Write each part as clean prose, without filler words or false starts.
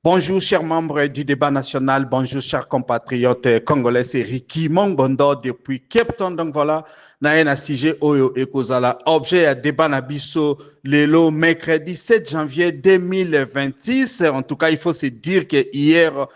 Bonjour, chers membres du débat national. Bonjour, chers compatriotes congolais. C'est Ricky Mongondo depuis Cape Town. Donc voilà, Naena Sige Oyo Ekozala. Objet à débat Nabiso Lelo, mercredi 7 janvier 2026. En tout cas, il faut se dire que hier,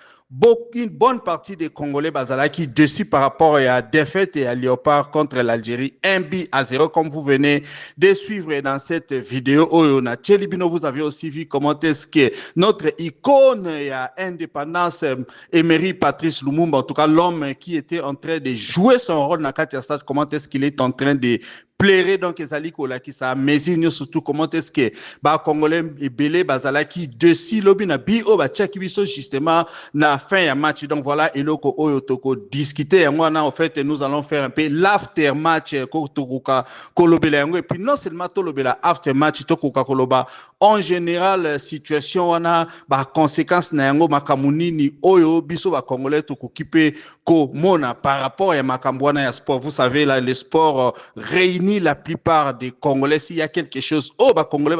une bonne partie des Congolais Bazala qui déçus par rapport à la défaite et à Léopard contre l'Algérie, 1-0, comme vous venez de suivre dans cette vidéo. Oyona Tchelibino, vous avez aussi vu comment est-ce que notre icône à indépendance, Emery Patrice Lumumba, en tout cas l'homme qui était en train de jouer son rôle dans Katia Stade, comment est-ce qu'il est en train de plairer donc ezali kola qui ça mesine surtout comment est-ce que ba congolais et belé bazala qui desi lobi na bi o ba tchaki biso justement na fin ya match. Donc voilà eloko oyo toko discuter yango na en fait nous allons faire un peu l'after match ko tokuka kolobela yango et puis non seulement tolobela after match tokuka koloba en général situation wana ba conséquences na yango makamunini oyo biso ba congolais tokokipe ko mona par rapport ya makambo wana ya sport. Vous savez là les sports réunis la plupart des Congolais, s'il y a quelque chose, Congolais,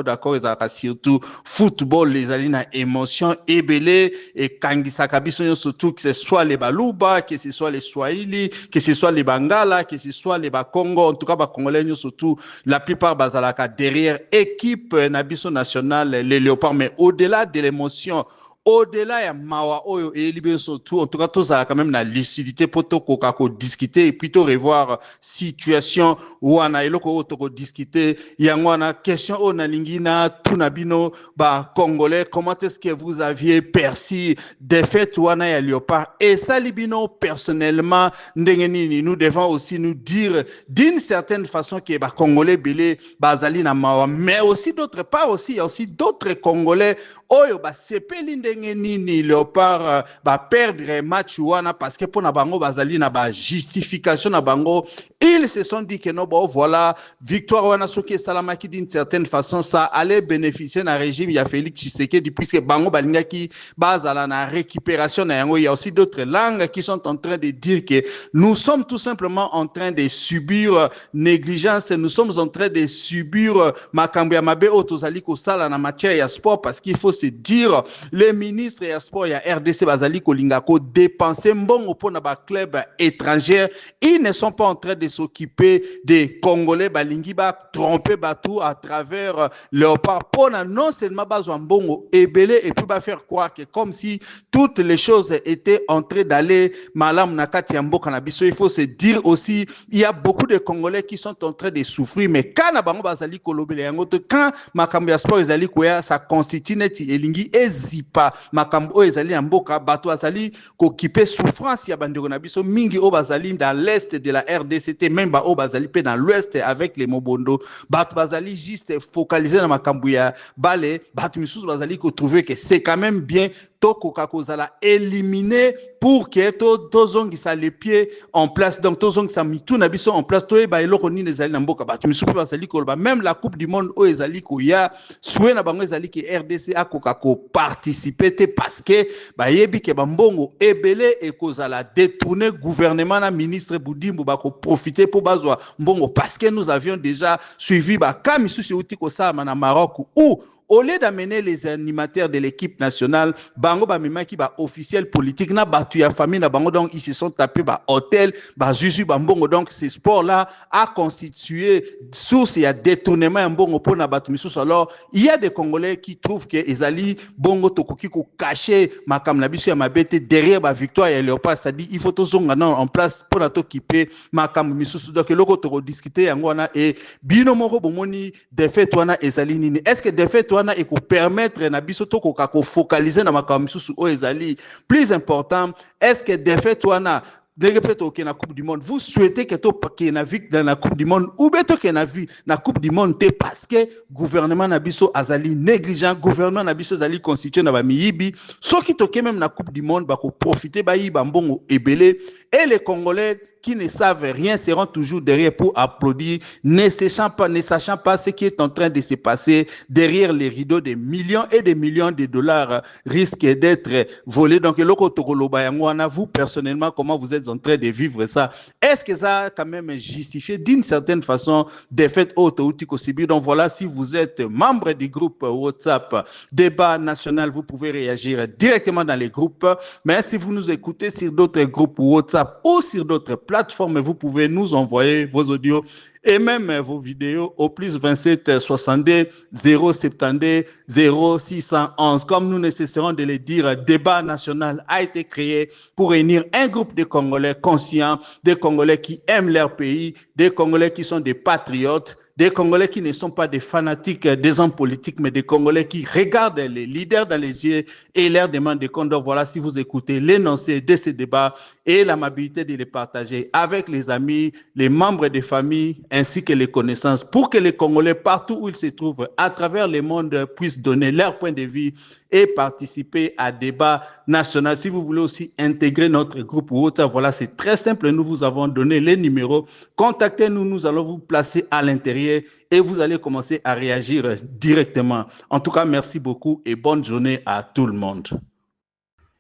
d'accord, surtout football, les alina émotion, ébélé, et Kangisakabiso, surtout que ce soit les Baluba, que ce soit les Swahili, que ce soit les Bangala, que ce soit les Bakongo, en tout cas, Congolais, surtout, la plupart, Bazalaka, derrière, équipe, Nabiso nationale, les Léopards, mais au-delà de l'émotion, au-delà ya mawa oyo et libé surtout en tout cas tout ça quand même la lucidité pour to kokako discuter et plutôt revoir situation wana eloko to discuter yangwana question on lingina tunabino ba congolais comment est-ce que vous aviez perçu défaite wana ya Léopard et ça libino personnellement ndengeni nous devons aussi nous dire d'une certaine façon que ba congolais belé bazali na mawa mais aussi d'autre part aussi il y a aussi d'autres congolais oyo ba sepeli nini Léopard ba perdre match wana parce que pour na bango bazali na ba justification na bango ils se sont dit que non bon voilà victoire wana soki salamaki d'une certaine façon ça allait bénéficier na régime ya Félix Tshisekedi puisque bango balingaki bazala na récupération na yango. Il y a aussi d'autres langues qui sont en train de dire que nous sommes tout simplement en train de subir négligence, nous sommes en train de subir makambo ya mabe otozali ko sala na matière ya sport parce qu'il faut se dire les ministres ya sport ya RDC bazali kolinga ko dépenser mbongo pour na ba club étrangers, ils ne sont pas en train de s'occuper des Congolais balingi ba tromper batou à travers Léopard pour non seulement bazwa mbongo ebele et puis ba faire croire que comme si toutes les choses étaient en train d'aller malam na kati ya mboka na biso. Il faut se dire aussi il y a beaucoup de Congolais qui sont en train de souffrir mais quand na bango bazali kolobela yango to quand makambo ya sport ezali koya ça constitue neti elingi ezipa makambo ezali ya mboka bato azali kokipe souffrance ya bandeko na biso mingi o bazali dans l'est de la RDC même ba o bazali pe dans l'ouest avec les Mobondo bato bazali juste focaliser na makambo ya bale bato misusu bazali ko trouver que c'est quand même bien tokoka kozala éliminer pour que tozongisa les pieds en place donc tozongisa mitu na biso en place toyeba eloko nini ezali na mboka bato misusu bazali koloba même la coupe du monde o ezali koya souhait na bango ezali ke RDC akoka ko participer te parce que bayebi ke bambongo ebele ekozala détourner gouvernement na ministre Boudimbo bako profiter pour bazwa mbongo parce que nous avions déjà suivi ba ka misusu uti ko sama na Maroc où au lieu d'amener les animateurs de l'équipe nationale, bango ba mema qui ba officiel politique na batu ya famille na bango, donc ils se sont tapés ba hôtel, ba juju ba mbongo. Donc ce sport là a constitué source ya détournement ya mbongo pour na batu misusu. Alors il y a des Congolais qui trouvent que ezali bongo tokoki ko cacher makam na biso ya mabete derrière ba victoire ya Léopard, c'est-à-dire il faut tozonga en place pour na to kiper makam misusu. Donc loko to discuter yango wana et bino moko bomoni défaite wana ezali nini. Est-ce que défaite wana e ko permettre na biso to ko focaliser na makam misusu o ezali plus important? Est-ce que défaite wana peut-être na Coupe du Monde, vous souhaitez que tout qui na vie dans la Coupe du Monde ou bien que na vie na Coupe du Monde parce que gouvernement nabiso azali négligent, gouvernement nabiso azali constitué na ba miyibi, so qui toke même na Coupe du Monde ba ko profiter ba yi ba mbongo ebele, et les Congolais qui ne savent rien seront toujours derrière pour applaudir, ne sachant pas ce qui est en train de se passer derrière les rideaux. Des millions et des millions de dollars risquent d'être volés. Donc, vous, personnellement, comment vous êtes en train de vivre ça? Est-ce que ça a quand même justifié d'une certaine façon des faits auto-utiques aussi? Donc, voilà, si vous êtes membre du groupe WhatsApp Débat National, vous pouvez réagir directement dans les groupes. Mais si vous nous écoutez sur d'autres groupes WhatsApp ou sur d'autres plateforme, vous pouvez nous envoyer vos audios et même vos vidéos au plus 27 62 072 0611. Comme nous ne cesserons de le dire, Débat National a été créé pour réunir un groupe de Congolais conscients, des Congolais qui aiment leur pays, des Congolais qui sont des patriotes, des Congolais qui ne sont pas des fanatiques des hommes politiques, mais des Congolais qui regardent les leaders dans les yeux et leur demandent des comptes. Donc voilà, si vous écoutez l'énoncé de ce débat et l'amabilité de les partager avec les amis, les membres des familles, ainsi que les connaissances, pour que les Congolais, partout où ils se trouvent, à travers le monde, puissent donner leur point de vue et participer à débat national. Si vous voulez aussi intégrer notre groupe ou autre, voilà, c'est très simple. Nous vous avons donné les numéros. Contactez-nous, nous allons vous placer à l'intérieur et vous allez commencer à réagir directement. En tout cas, merci beaucoup et bonne journée à tout le monde.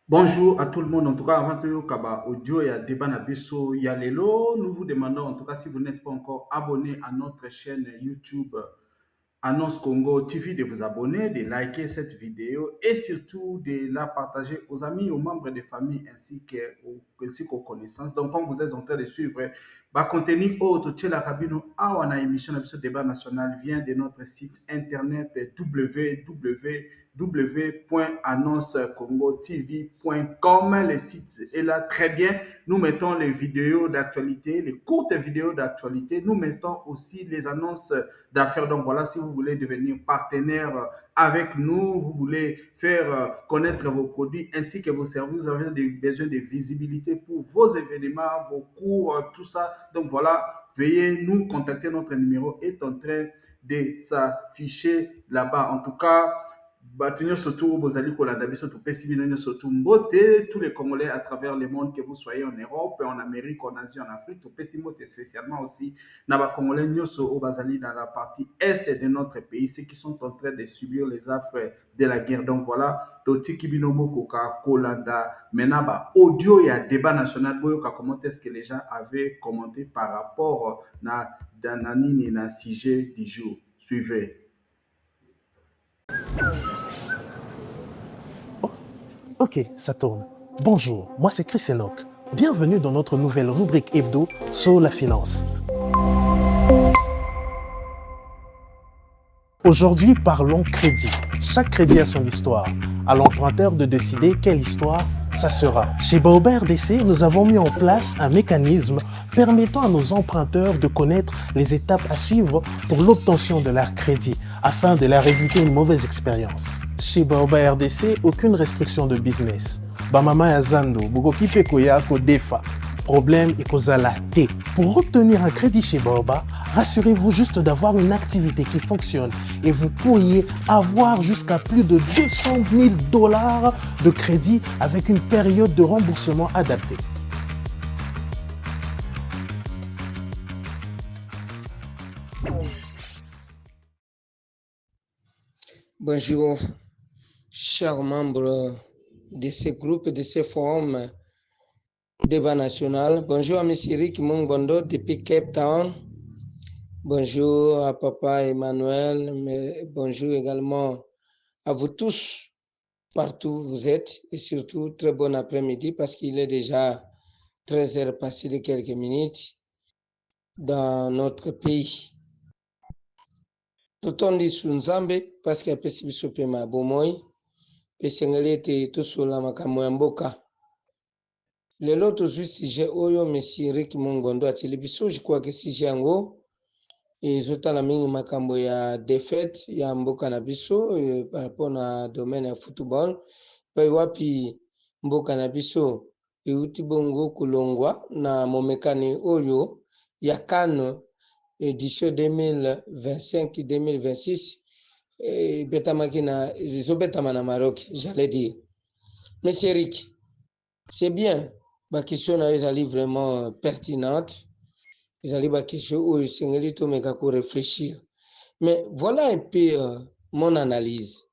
Bonjour à tout le monde. En tout cas, avant de Kaba audio et débat nabiso yalelo, nous vous demandons en tout cas si vous n'êtes pas encore abonné à notre chaîne YouTube Annonce Congo TV de vous abonner, de liker cette vidéo et surtout de la partager aux amis, aux membres des familles ainsi qu'aux connaissances. Donc, comme vous êtes en train de suivre, contenu autre, la cabine à émission de débat national vient de notre site internet www.annoncecongotv.com. Le site est là très bien. Nous mettons les vidéos d'actualité, les courtes vidéos d'actualité. Nous mettons aussi les annonces d'affaires. Donc voilà, si vous voulez devenir partenaire avec nous, vous voulez faire connaître vos produits ainsi que vos services, vous avez besoin de visibilité pour vos événements, vos cours, tout ça. Donc voilà, veuillez nous contacter. Notre numéro est en train de s'afficher là-bas. En tout cas, surtout tous les Congolais à travers le monde, que vous soyez en Europe, en Amérique, en Asie, en Afrique, spécialement aussi les Congolais dans la partie est de notre pays, ceux qui sont en train de subir les affres de la guerre. Donc voilà, Toti Kibinomo Koka Kolanda, Menaba, audio et débat national, comment est-ce que les gens avaient commenté par rapport à Danani et na sujet du jour. Suivez. Ok, ça tourne. Bonjour, moi c'est Chris Enoch. Bienvenue dans notre nouvelle rubrique hebdo sur la finance. Aujourd'hui, parlons crédit. Chaque crédit a son histoire. À l'emprunteur de décider quelle histoire ça sera. Chez Baobert DC, nous avons mis en place un mécanisme permettant à nos emprunteurs de connaître les étapes à suivre pour l'obtention de leur crédit afin de leur éviter une mauvaise expérience. Chez Baobert RDC, aucune restriction de business. Bamama ya Zando, Bogoki Pekoya Kodefa. Problème et kozala T. Pour obtenir un crédit chez Baobab, rassurez-vous juste d'avoir une activité qui fonctionne et vous pourriez avoir jusqu'à plus de 200 000 $ de crédit avec une période de remboursement adaptée. Bonjour, chers membres de ce groupe, de ce forum débat national. Bonjour à M. Rick Mungbondo depuis Cape Town. Bonjour à Papa Emmanuel. Mais bonjour également à vous tous, partout où vous êtes, et surtout très bon après-midi parce qu'il est déjà 13h passé de quelques minutes dans notre pays. Totondi sunzambe parce qu'il y a pesi biso pema bomoi, pesengeli ete tosola makambo ya mboka. Lelo tozwi sujet oyo monsieur Rick Mongondo atili biso, je crois que sujet yango ezotala mingi makambo ya défaite ya mboka na biso par rapport na domaine ya football, pe wapi mboka na biso euti bongo kulongwa na momekani oyo ya CAN édition 2025-2026 betamaki na ezobetama na Maroc, j'allais dire. Monsieur Rick, c'est bien, ma question na ezali vraiment pertinente. Ezali ba question oyo esengeli tomeka ko réfléchir. Mais voilà un peu mon analyse.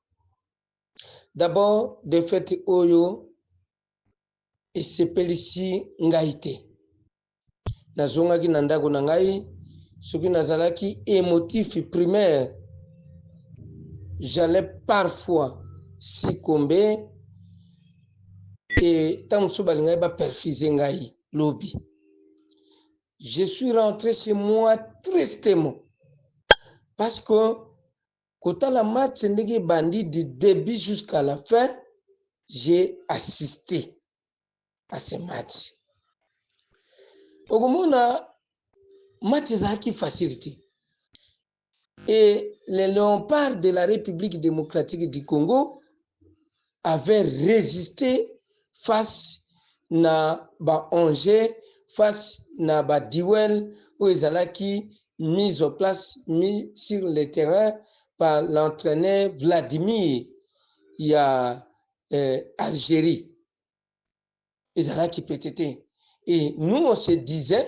D'abord, défaite oyo esepelisi ngai te. Nazongaki na ndako na ngai, soki nazalaki émotif primaire, j'allais parfois succomber et tant mosusu balingai baperfuse ngai lobi. Je suis rentré chez moi tristement parce que quand la match ndenge bandi du début jusqu'à la fin, j'ai assisté à ce match. Okomona match ezalaki facilité. Et les léopards de la République démocratique du Congo avaient résisté face na ba Angers, face na ba Diouel, où ezalaki mis en place, mis sur le terrain par l'entraîneur Vladimir, il y a Algérie. Ezalaki pétété. Et nous, on se disait,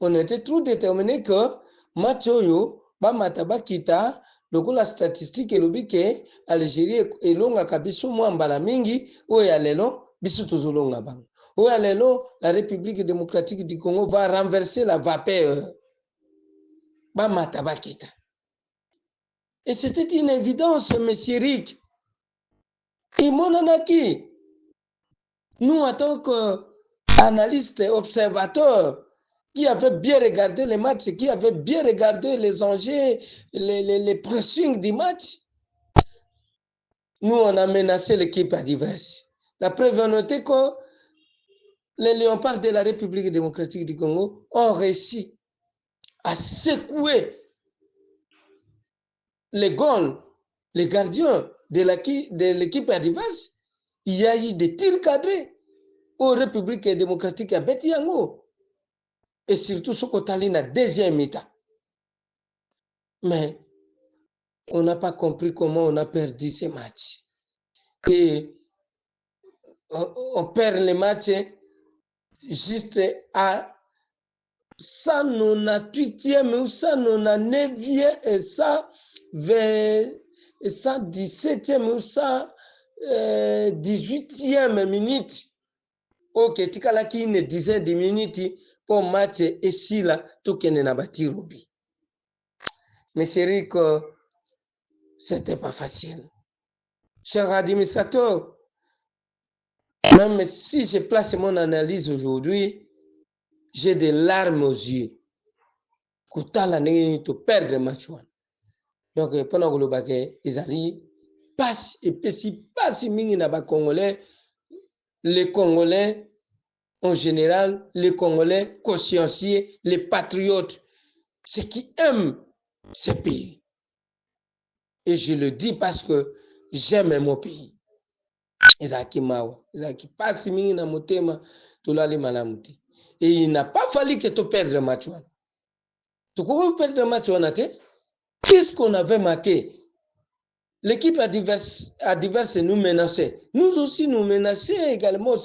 on était trop déterminés que match oyo, ba mataba kita, lokola statistique elobi ke Algérie elonga biso mwa mbala mingi, oyo lelo biso tozolonga bango. Oyo lelo la République démocratique du Congo va renverser la vapeur. Ba mataba kita. Et c'était une évidence, monsieur Rick. Et mon anaki, nous en tant qu'analystes, observateurs, qui avait bien regardé les matchs, qui avait bien regardé les enjeux, les pressings du match, nous on a menacé l'équipe adverse. La preuve on notait que les léopards de la République démocratique du Congo ont réussi à secouer les goals, les gardiens de l'équipe adverse. Il y a eu des tirs cadrés aux Républiques démocratiques à Betiango. Et surtout ce qu'on a la deuxième mi-temps. Mais on n'a pas compris comment on a perdu ces matchs. Et on perd les matchs juste à 198e ou 199e et 117e ou 118e minute. Ok, tikalaki une dizaine de minutes pour match et si là, tout qui n'est pas tiré. Mais c'est vrai que c'était pas facile. Cher administrateur, même si je place mon analyse aujourd'hui, j'ai des larmes aux yeux. Koutala n'est to perdre match one. Donc pendant que le baquet, ils arrivent, passe et puis passe mingi na ba Congolais, les Congolais en général, les Congolais consciencieux, les patriotes, ceux qui aiment ce pays. Et je le dis parce que j'aime mon pays. Ezaki mawa, ezaki passe mingi na motema, tolali malamuti. Et il n'a pas fallu que tu perdes le match. Tu peux perdre le match, c'est ce qu'on avait marqué. L'équipe adverse nous menaçait. Nous aussi, nous menaçait également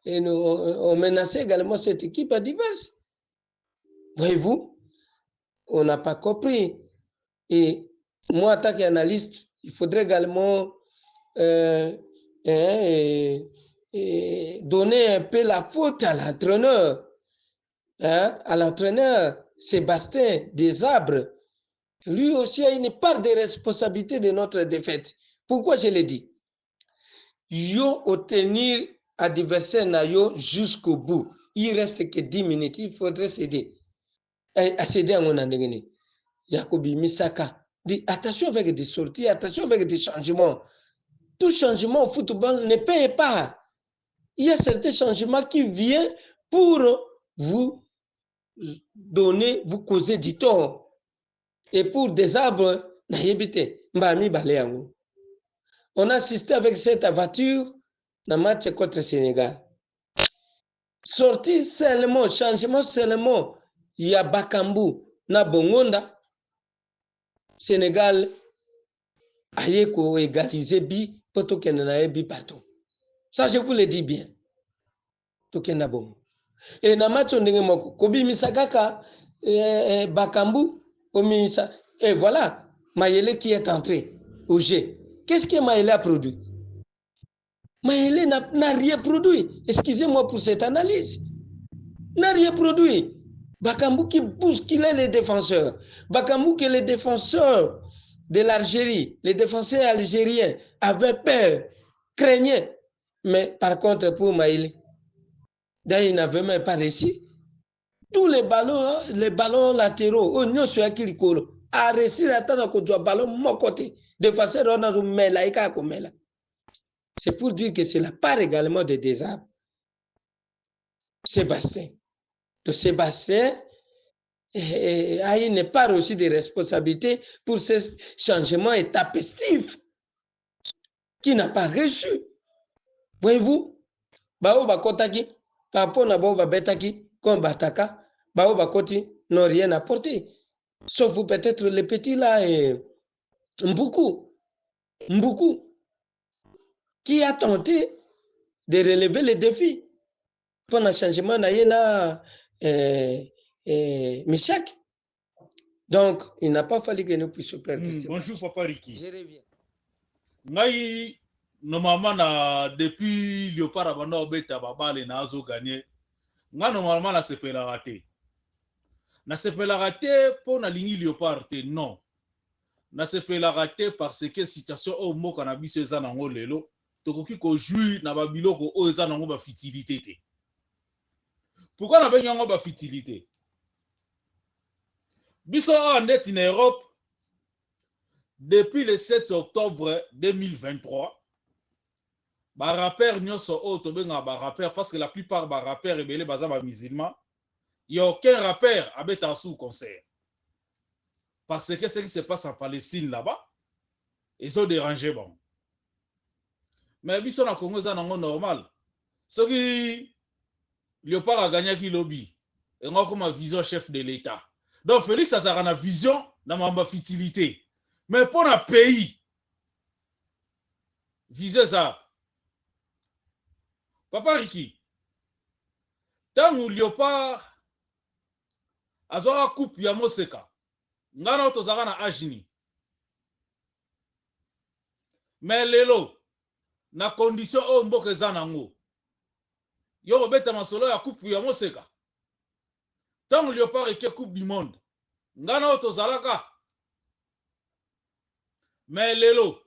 on menaçait également cette équipe adverse. Voyez-vous, on n'a pas compris. Et moi, en tant qu'analyste, il faudrait également donner un peu la faute à l'entraîneur. À l'entraîneur Sébastien Desabres. Lui aussi a une part de responsabilité de notre défaite. Pourquoi je le dis? Yo obtenir adversaire na yo jusqu'au bout. Il reste que 10 minutes. Il faudrait céder. À céder à mon andégéné. Yacobi Misaka dit attention avec des sorties, attention avec des changements. Tout changement au football ne paye pas. Il y a certains changements qui viennent pour vous donner, vous causer du tort. Et pour des arbres, on a assisté avec cette aventure dans le match contre le Sénégal. Sorti seulement, changement seulement, il y a Bakambu, na Bongonda, Sénégal, ayeko égaliser bi, poto kenana bi partout. Ça, je vous le dis bien. Tokena bon. Et na match on moko, Kobi Misagaka, Bakambu, Omisa, et voilà, Mayele qui est entré au jeu. Qu'est-ce que Mayele a produit? Mayele n'a rien produit. Excusez-moi pour cette analyse. N'a rien produit. Bakambu qui bousculait les défenseurs. Bakambu que les défenseurs de l'Algérie, les défenseurs algériens avaient peur, craignaient. Mais par contre, pour Mayele, d'ailleurs, il n'avait même pas réussi. Tous les ballons latéraux, a réussi à attendre que le ballon mon côté. De façon c'est pour dire que c'est la part également de désastre. Sébastien. De Sébastien a une part aussi de responsabilité pour ce changement intempestif qui n'a pas reçu. Voyez-vous, Bao Bakotaki, par rapport à Bao Betaki, comme Bataka, Bao Bakoti n'ont rien apporté. Sauf peut-être les petits là et Mboukou, qui a tenté de relever les défis pour un changement d'Ayena Michak. Donc, il n'a pas fallu que nous puissions perdre. Bonjour, Papa Ricky. Je reviens. Ngai, normalement, depuis Léopard Abanda Obeta Babale na Azo gagné, nga normalement na sepela raté. Na sepela raté pour na ligne Léopard te non. Na sepela raté parce que situation au mo cannabis eza nango lelo, tokoki ko jouir na babiloko o eza nango ba futilité te. Pourquoi na bengi yango ba futilité? Biso en net en Europe depuis le 7 octobre 2023. Ba rappeur nyonso o to benga ba rappeur parce que la plupart ba rappeur ebele baza ba musulmans. Il y a aucun rappeur abeta sous concert. Parce que ce qui se passe en Palestine là-bas, ils ont dérangé bon. Mais biso na Congo za nango normal. Ce qui Léopard a gagné qui lobby. Et on a comme vision chef de l'État. Donc Félix a une vision dans ma futilité. Mais pour un pays, viser ça. Papa Ricky, tant que Léopard a une coupe ya Moseka, ngana otozaka na Agini. Mais lelo, na condition o mboke zanango. Yo obeta masolo ya coupe ya Moseka. Tant que Léopard est coupe du monde, ngana otozalaka. Mais lelo,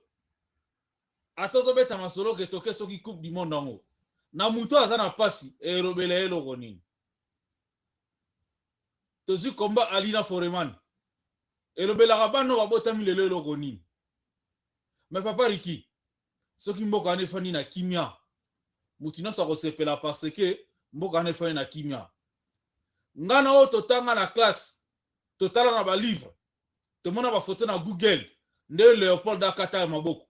atozo beta masolo ke toke soki coupe du monde nango. Na muto azana pasi e robele elo gonini. Tozu combat Alina Foreman. Et le Belarabano a botami le lelo gonini. Mais Papa Ricky, ce qui mboka ane fani na kimia. Mutina sa resepela parce que mboka ane fani na kimia. Ngana o totanga na classe, totala na ba livre. Tomona ba photo na Google. Nde Léopold akata maboko.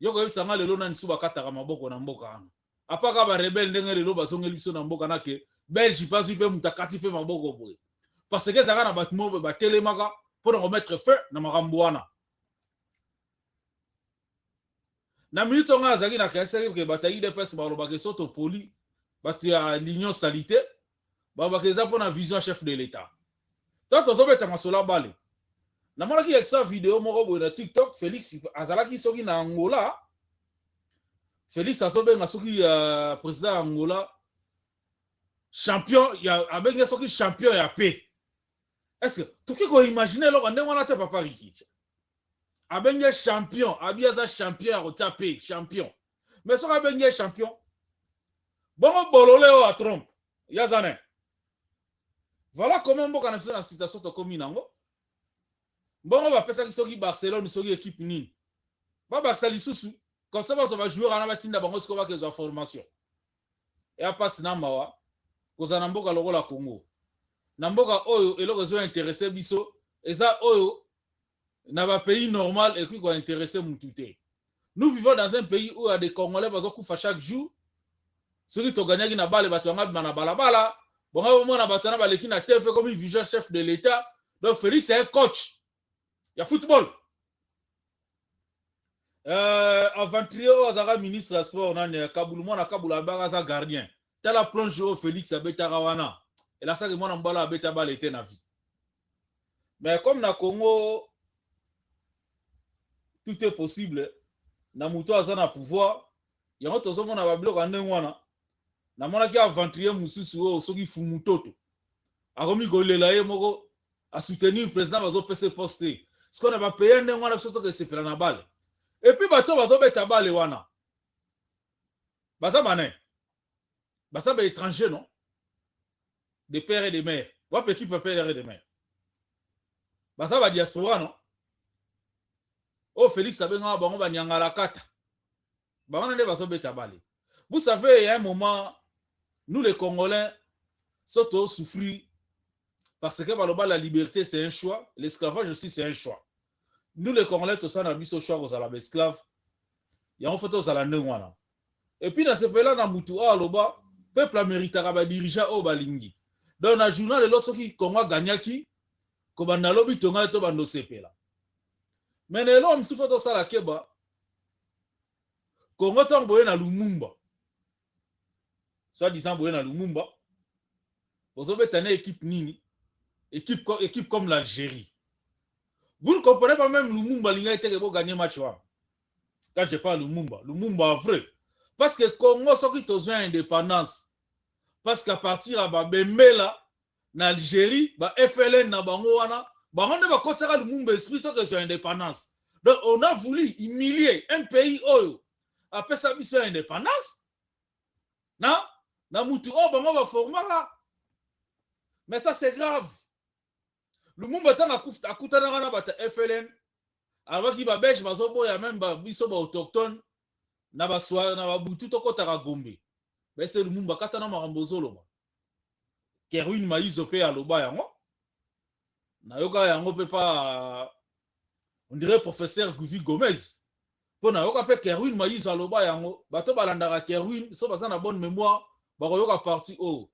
Yoko yebisa nga lelo na nisuba kata maboko na mboka anga. Apaka ba rebelle ndenge lelo bazongeli biso na mboka na ke Belge pas pe mutakati pe maboko boye. Parce que ça na batimo ba telemaka pour remettre feu na makambo wana. Na minute nga azaki na kese ke bataille de pes ba lobaka soto poli batu ya l'union salité ba bakeza pour na vision chef de l'État. Tant ozobeta masola bale. Na mona ki exa vidéo moko boye na TikTok Félix azalaki soki na Angola. Félix azobenga soki président Angola champion ya abenga soki champion ya paix. Est-ce que tu peux imaginer là on est Papa Ricky? abenge champion, abiaza champion, tape champion. Mais so abenge champion, bon bolole o a trompe, yazane. Voilà comment mboka na na situation to komi nango. Bon va pesa ki Barcelone soki équipe nini. Ba Barça lisusu, comme ça va jouer ana batinda bango sko ba kezo formation. Et a passe na mawa, kozana mboka lokola Congo. Na mboka oyo eloko zo intéressé biso, eza oyo na ba pays normal et puis quoi intéressé mutute. Nous vivons dans un pays où il y a des Congolais bazo kufa chaque jour. Ceux qui gagnent na balle bato nga na balabala. Bon on a batana baleki na TV comme vice chef de l'état. Donc Félix c'est un coach. Il y a football. Aventurier Ozara ministre des sports na Kabulu na Kabula baraza gardien. Tala plonge au Félix abeta rawana. Et là ça que moi na mbala abeta balle était na vie. Mais comme na Congo tout est possible. Na muto azana pouvoir. Yango tozo mona ba biloko ndengwana. Na mona ki aventurier mususu o soki fumutoto. Akomi golela ye moko a soutenir le président bazo pese poster. Ce qu'on a pas payé ndengwana surtout que c'est na balle. Et puis bato bazo beta balle wana. Baza mané. Baza ba étranger non? Des pères et des mères. Wa petit père et des mères. Baza ba diaspora non? Oh Félix abenga bango ba nyangala kata. Bango nde bazo beta balle. Vous savez, il y a un moment, nous les Congolais, surtout souffrir parce que la liberté c'est un choix, l'esclavage aussi c'est un choix. Nous les Congolais, tout ça, on a mis ce choix aux alabes esclaves, et on fait aux alabes. Et puis dans ce pays-là, dans Moutou, le peuple américain va diriger au Balingi. Dans le journal, les lorsqu'ils qui Congo gagnaki, comme on a lobby tonga et tobando CP là. Mais les hommes souffrent de ça la Keba. Congo tamboye na Lumumba. Soit disant boye na Lumumba. Vous avez une équipe nini, équipe comme l'Algérie. Vous ne comprenez pas même Lumumba l'inga était pour gagner match là. Quand je parle Lumumba vrai. Parce que Congo sont qui besoin indépendance. Parce qu'à partir à Bemela, en Algérie, ba FLN na bango wana, bango ne va kotaka Lumumba esprit que sur indépendance. Donc on a voulu humilier un pays oyo après sa mission indépendance. Na mutu o bango va formala. Mais ça c'est grave. Lumumba tanga akutana na bata FLN avant ki ba belge bazoboya même ba biso ba autochtone na ba soa na ba butu to kotaka Gombe. Mais c'est Lumumba katana makambo zoloba. Kerwin Maïzo pe aloba yango. Na yoka yango pe pa on dirait professeur Guvi Gomez. Pona yoka pe Kerwin Maïzo aloba yango, bato balandaka Kerwin so baza na bonne mémoire, ba yoka parti o.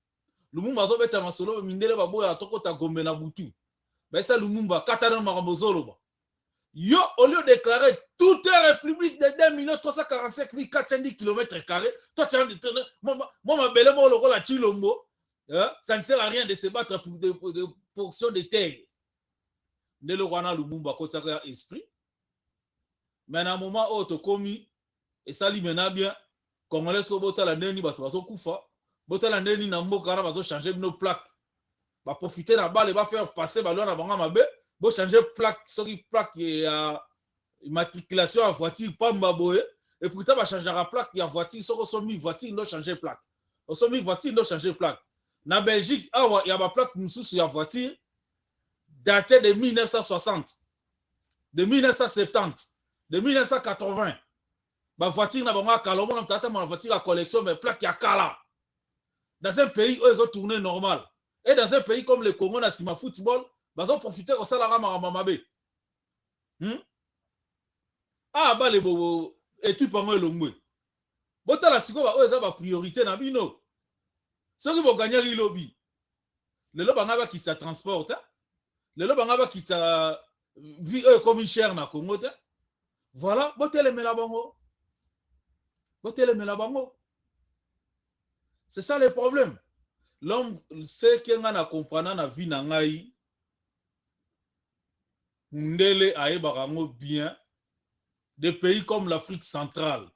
Lumumba zo beta masolo mindele baboya tokota Gombe na butu. Mais c'est Lumumba katana makambo zoloba. Yo, au lieu de déclarer toute la république de 2 345 410 km², toi tu as dit, moi, ma belle, moi, le la Chilombo, ça ne sert à rien de se battre pour des portions de terre. De le Rwanda Lumumba, quand tu as esprit. Mais à un moment où tu as commis, et ça lui mène bien, Congolais, si tu as la neni, tu vas koufa, tu as la neni, tu vas changer nos plaques, tu vas profiter de la balle et va faire passer ballon avant ma belle. Bon changer plaque, sorry plaque et immatriculation à voiture pas mbaboé et pourtant va changer la plaque et voiture sur mis voiture non changer plaque. On sont mis voiture non changer plaque. Na Belgique il y a ma plaque moussou sur la voiture datée de 1960, de 1970, de 1980. Ma voiture n'a pas calomon on tata ma voiture à collection mais plaque ya kala. Dans un pays où ils ont tourné normal et dans un pays comme le Congo na sima football ils ont profité de ça la ramamabe. Ah, bah, les bobo, équipe en l'omwe. Bota la siko, bah, ils ont priorité na bino. Ceux qui vont gagner le lobby. Le lobby va qui ça transporte. Le lobby va qui ça vie comme une chair na Congo. Voilà, bote les melabango. Bote les melabango. C'est ça le problème. L'homme, c'est qu'il y a comprendre na vie na ngai. Ndele aebarango bien des pays comme l'Afrique centrale.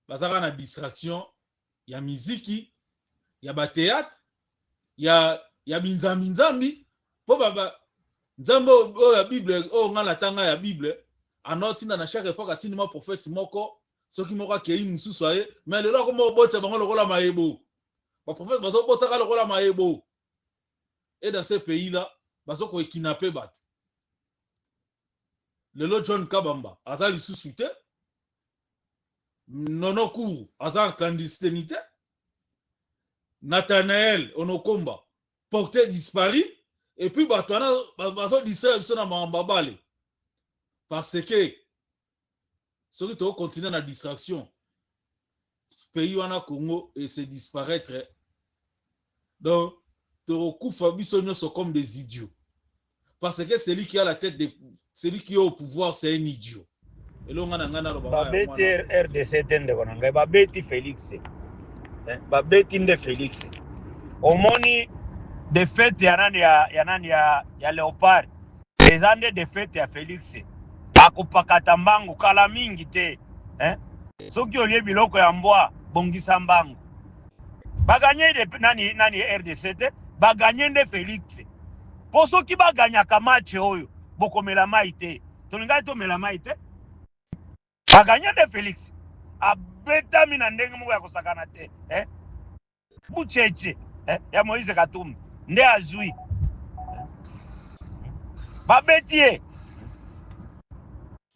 Bazara na distraction, il y a musique, il y a théâtre, il y a minzambi, po baba nzambe o ya bible o nga la tanga ya bible anotinda na chaque époque atindi ma prophète moko soki moko akei mususu aye mais lelo akoma obotisa bango lokola mayebo baprophète bazobotaka lokola mayebo et dans ces pays là bazokoekinape bato lelo John Kabamba aza lisusu te Nono Kourou aza en clandestinité Nathanaël Onokomba porté disparu et puis bato wana bazo disere biso na mambabale parce que soki to continuer na distraction pays wana Congo et se disparaître donc to kufa biso nyonso comme des idiots parce que celui qui a la tête de celui qui est au pouvoir c'est un idiot et là on a ngana lo baba babeti RDC tende kona ngai babeti Félix babeti nde Félix omoni defete ya nani ya Léopard eza nde defete ya Félix akopakata mbangu kala mingi te soki olie biloko ya mbwa bongisa mbangu baganye de nani RDC te baganye nde Félix po soki baganyaka match oyo bokomela mai te tolingai tomela mai te baganye nde Félix abetami na ndenge moko ya kosakana te bucheche ya Moïse Katumbi nde azwi babeti ye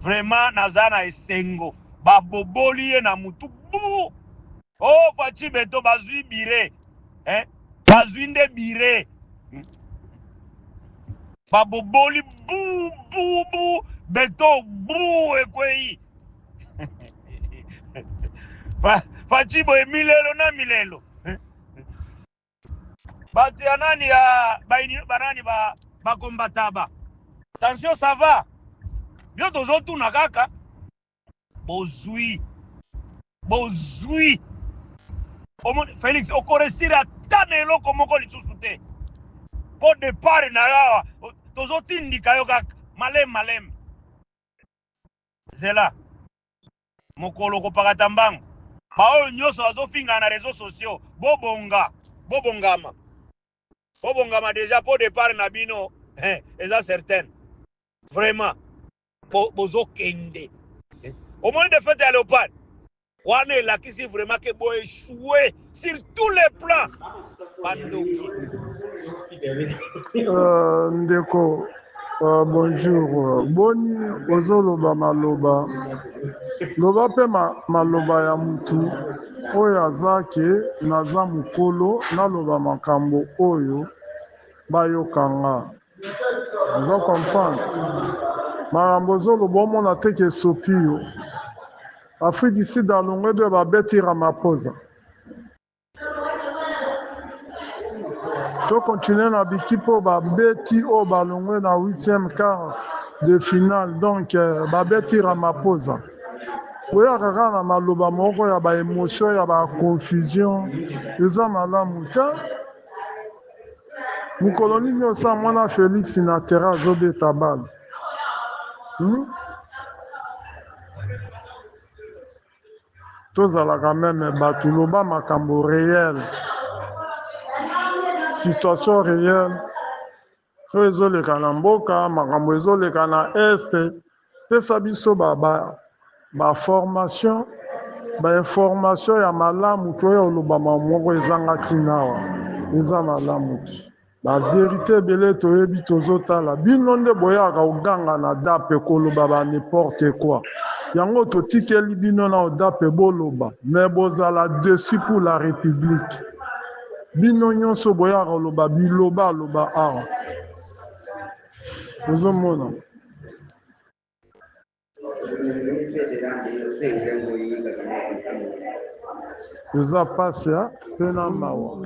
vraiment naza na esengo baboboli ye na mutu bu oh Fachi Beto bazwi bire bazwi nde bire baboboli bu Beto bu ekwei Fachi boye milelo na milelo bato ya nani ya banani bakombataba attention ça va bio tozotuna kaka bozwi Félix okoresiri ata na eloko moko lisusu te po départ na yawa tozotindika yo kaka maleme zela mokolo kopakata mbangu baoyo nyonso bazofingana na réseaux sociaux bobongama déjà po départ na bino eza certaine vraiment bozokende omoni defete ya Léopard wana elakisi vraiment ke boéchoué sur tous les plans bandoki ndeko bonjour boni ozoloba maloba loba mpe maloba ya mutu oyo aza ke naza mokolo naloba makambo oyo bayokanga oza comprendre makambo ozoloba omona te ke esopi yo Afrique du Sud alongwe de babeti Ramaphosa to continue na bikipo babeti o balongwe na 8e quart de finale donc babeti Ramaphosa oya kaka na maloba moko ya ba émotion ya ba confusion eza malamu te mokolo nini osa mwana Félix na terrain azobeta bale tozalaka meme bato loba makambo réel situation réelle oyo ezoleka na mboka makambo ezoleka na este pesa biso baformation bainformation ya malamu to oyo olobama moko ezanga ntina awa eza malamu te baverité ebele toyebi tozotala bino nde boyaka koganga na dape koloba ba n'importe quoi yango totikeli bino na odape boloba mais bozala dessus pour la république bino nyonso boyaka koloba biloba aloba awa ozomona eza pasi mpe na mawa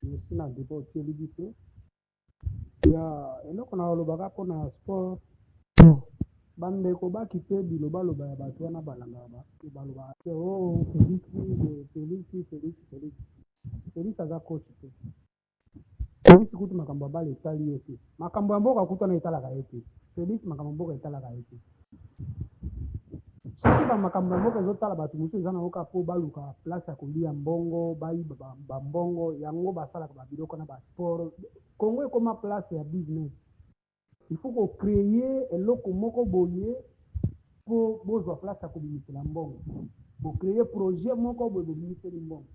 merci na débat otieli biso ya eloko na balobaka mpona sport bandeko bakite bilobaloba ya bato wana balangaka balobaka te o Félix aza coach te Félix kutu makambo ya bale etali ye te makambo ya mboka kutu wana etalaka ye te Félix makambo ya mboka etalaka ye te soki tala makambo ya mboka ezotala bato mosusu eza na oka po baluka place ya kolia mbongo bayiba bambongo yango basalaka babiloko na basport. Congo ekoma place ya business. Il faut kocreye eloko moko boye po bozwa place ya kobimisela mbongo, bocreye projet moko boye bobimiseli mbongo.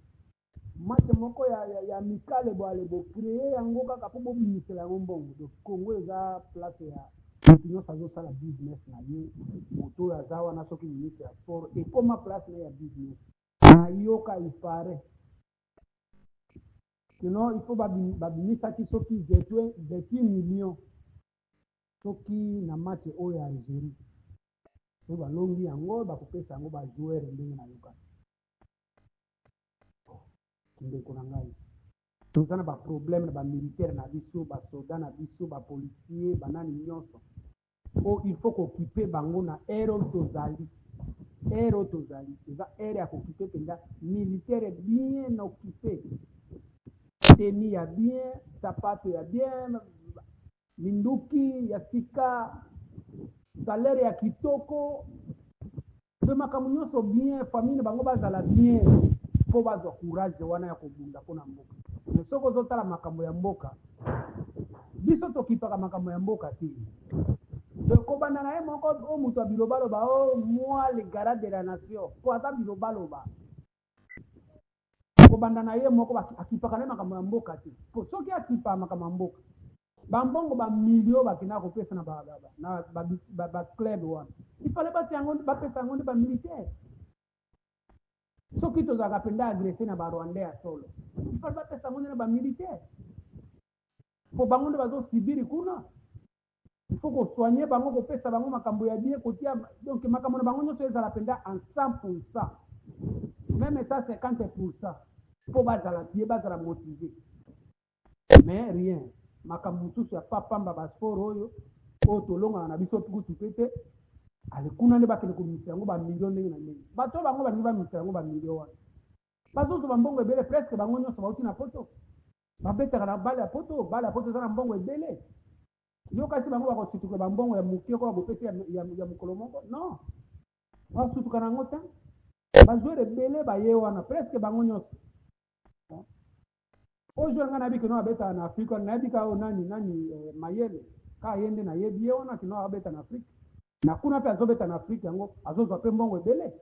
Match moko ya mikale boale bocreye yango kaka po bobimisela yango mbongo. Donc Congo eza place ya nyonso azosala business na ye, moto oyo aza wana soki ministre ya sport ekoma place na ya business nayoka ipare kino il faut babimisaki soki 28 millions soki na match oyo ya Algérie oyo balongi yango bakopesa yango bajoueur ndenge nayoka ndeko na ngai toza na baproblème na bamilitaire na biso basoda na biso bapolisier banani nyonso o il faut qu'occuper bango na ero tozali eza ere ya kokipe mpenza militaire bien occupé teni ya bien sapato ya bien minduki ya sika salaire ya kitoko mpe makambo nyonso bien famille na bango bazala bien mpo bazwa courage wana ya kobunda mpona mboka. Me soki ozotala makambo ya mboka biso tokipaka makambo ya mboka te kobanda na ye moko o moto ya bilobaloba o moi le garant de la nation po aza bilobaloba kobanda na ye moko akipaka na ye makambo ya mboka te po soki akipa makambo ya mboka bambongo bamilio bakenda kopesa na baclub wana ifale bapesa yango nde bamilitaire. Soki tozalaka mpenza agressé na barwandais ya solo ifale bapesa yango nde na bamilitaire po bango nde bazosibiri kuna. Il faut kosoigner bango kopesa bango makambo ya bien kotia donc makambo na bango nyonso ezala mpenza en 100%, même ça 50% po bazala bien bazala motivé. Mais rien makambo mosusu ya papamba basport oyo tolongana na biso kutu pete ale kuna nde bakende komisa yango bamilio ndenge na ndenge bato bango balingi bamisa yango bamilio wana bazozwa bambongo ebele presque bango nyonso bauti na poto babetaka na bale ya poto eza na mbongo ebele. Yo kasi bango bakosutuka bambongo ya mokie ko bopesi ya mokolo moko non basutuka nango te bazwere ebele baye wana presque bango nyonso oyo nga nayebi kino abeta na Afrika nayebi ka nani mayele ka yende na yebi ye wana kino abeta na Afrika na kuna pe azobeta na Afrika yango azozwa pe mbongo ebele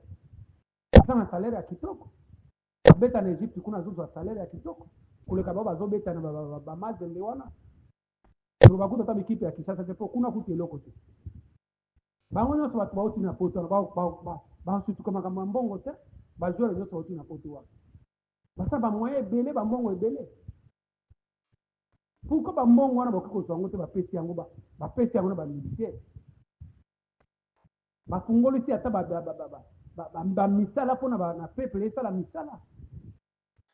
asa na salaire ya kitoko abeta na Egypte kuna azozwa salaire ya kitoko kuleka bao bazobeta na bamazembe wana bakuta ta bikipe ya Kinshasa te po kuna kuti eloko te bango nyonso bato bauti na poto basutuka makambo ya mbongo te bajoueur nyonso bauti na poto wana basa bamoyen ebele bambongo ebele pourquoi bambongo wana bakoki kozwa yango te bapesi yango na bamilitaire bafungolisi ata bamisala mpona na peuple esala misala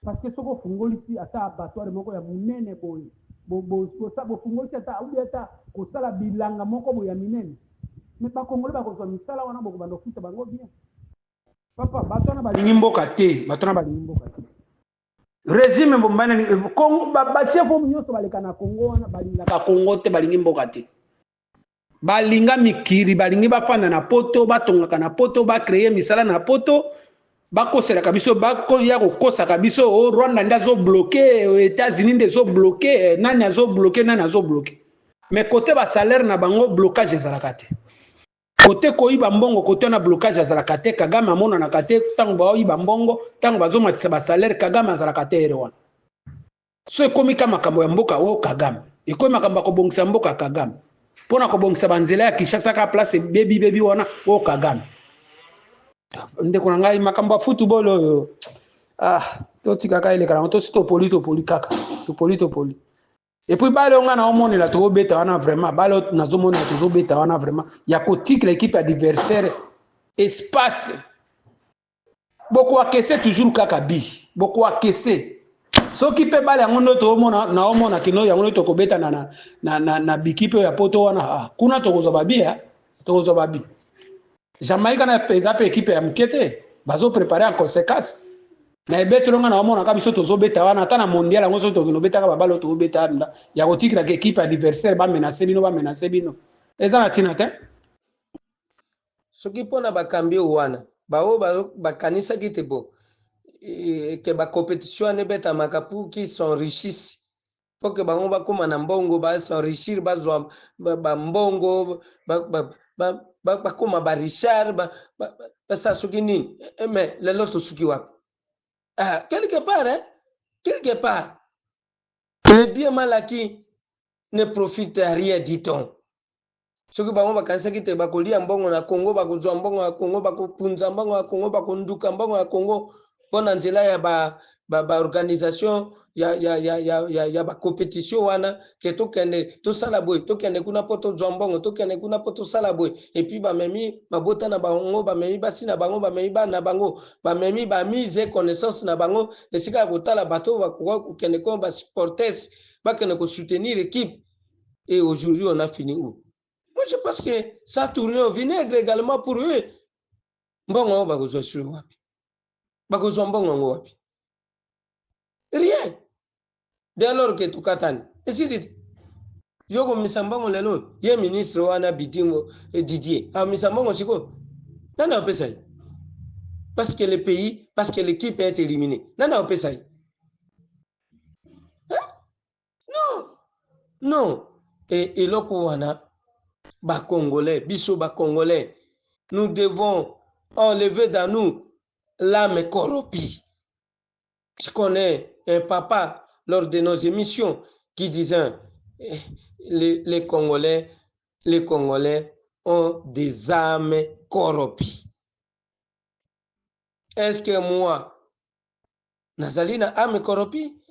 parce que soki ofungolisi ata abattoir moko ya monene boye bofungolisi ata kosala bilanga moko boye ya minene me bakongole bakozwa misala wana bokobanda kofuta bango bien papa bato wana balingi mboka te régime bombani Congo bachef oyo nyonso baleka na Congo wana balingaka Congo te balingi mboka te balinga mikiri balingi bafanda na poto batongaka na poto bacreye misala na poto bakoselaka biso bakoya kokosaka biso Rwanda nde azobloke États-Unis nde ezobloke nani azobloke mais côté basalaire na bango blocage ezalaka te côté koyiba mbongo côté na blocage azalaka te Kagame amonanaka te ntango baoyiba mbongo ntango bazomatisa basalaire Kagame azalaka te ere wana so ekomi ka makambo ya mboka oyo Kagame ekomi makambo ya kobongisa mboka Kagame mpona kobongisa banzela ya Kinshasa ka place bebi wana oyo Kagame ndeko na ngai makambo ya football oyo totikaka eleka nango tosi topoli kaka topoli et puis bale onga na omonela tozobeta wana vraiment bale nazomonela tozobeta wana vraiment ya kotikela équipe adversaire espace bokoakese toujours kaka bi bokoakese soki mpe bale yango ndo naomona kino yango ndo tokobeta na bikipe ya poto wana kuna tokozwa babi Jamaïque na eza pe équipe ya moke te bazoprépare en conséquence na ebetolonga na omonaka biso tozobeta wana ata na mondial yango soki tokinobetaka babalo tozobeta ya kotikilaka équipe adversaire bamenase bino eza na ntina te soki mpona bakambi oyo wana bao bakanisa ki te bo ke ba compétition ne beta makapu qui s'enrichissent pour que bango bakoma na mbongo ba s'enrichir bazwa ba mbongo bakoma ba richard basa soki nini mais lelo tosuki wapi quelque part quelque part le bien malaki ne profite à rien dit-on soki bango bakanisaki te bakolia mbongo na Congo bakozwa mbongo ya Congo bakopunza mbongo ya Congo bakonduka mbongo ya Congo mpona nzela ya ba organisation ya ba compétition wana ke tokende tosala boye tokende kuna po tozwa mbongo tokende kuna po tosala boye et puis bamemi mabota na bango bamemi basi na bango bamemi bana na bango bamemi bamise connaissance na bango esika ya kotala bato bakokende comme basportes bakende kosoutenir équipe et aujourd'hui on a fini où? Moi, je pense que ça tourne au vinaigre également pour eux. Mbongo bakozwa sur wapi? Bakozwa mbongo wapi? Rien. Dès lors que tukatani. Esi dit, yoko misambongo lelo, ye ministre wana Bidingo Didier. Ah misambongo siko. Nana opesa yi? Parce que le pays, parce que l'équipe est éliminée. Nana opesa yi? Non. Non. Et loko wana Congolais, biso Congolais, nous devons enlever dans nous l'âme corrompue. Je connais un papa lors de nos émissions qui disait les Congolais ont des âmes corrompues. Est-ce que moi, Nazalina âme corrompue?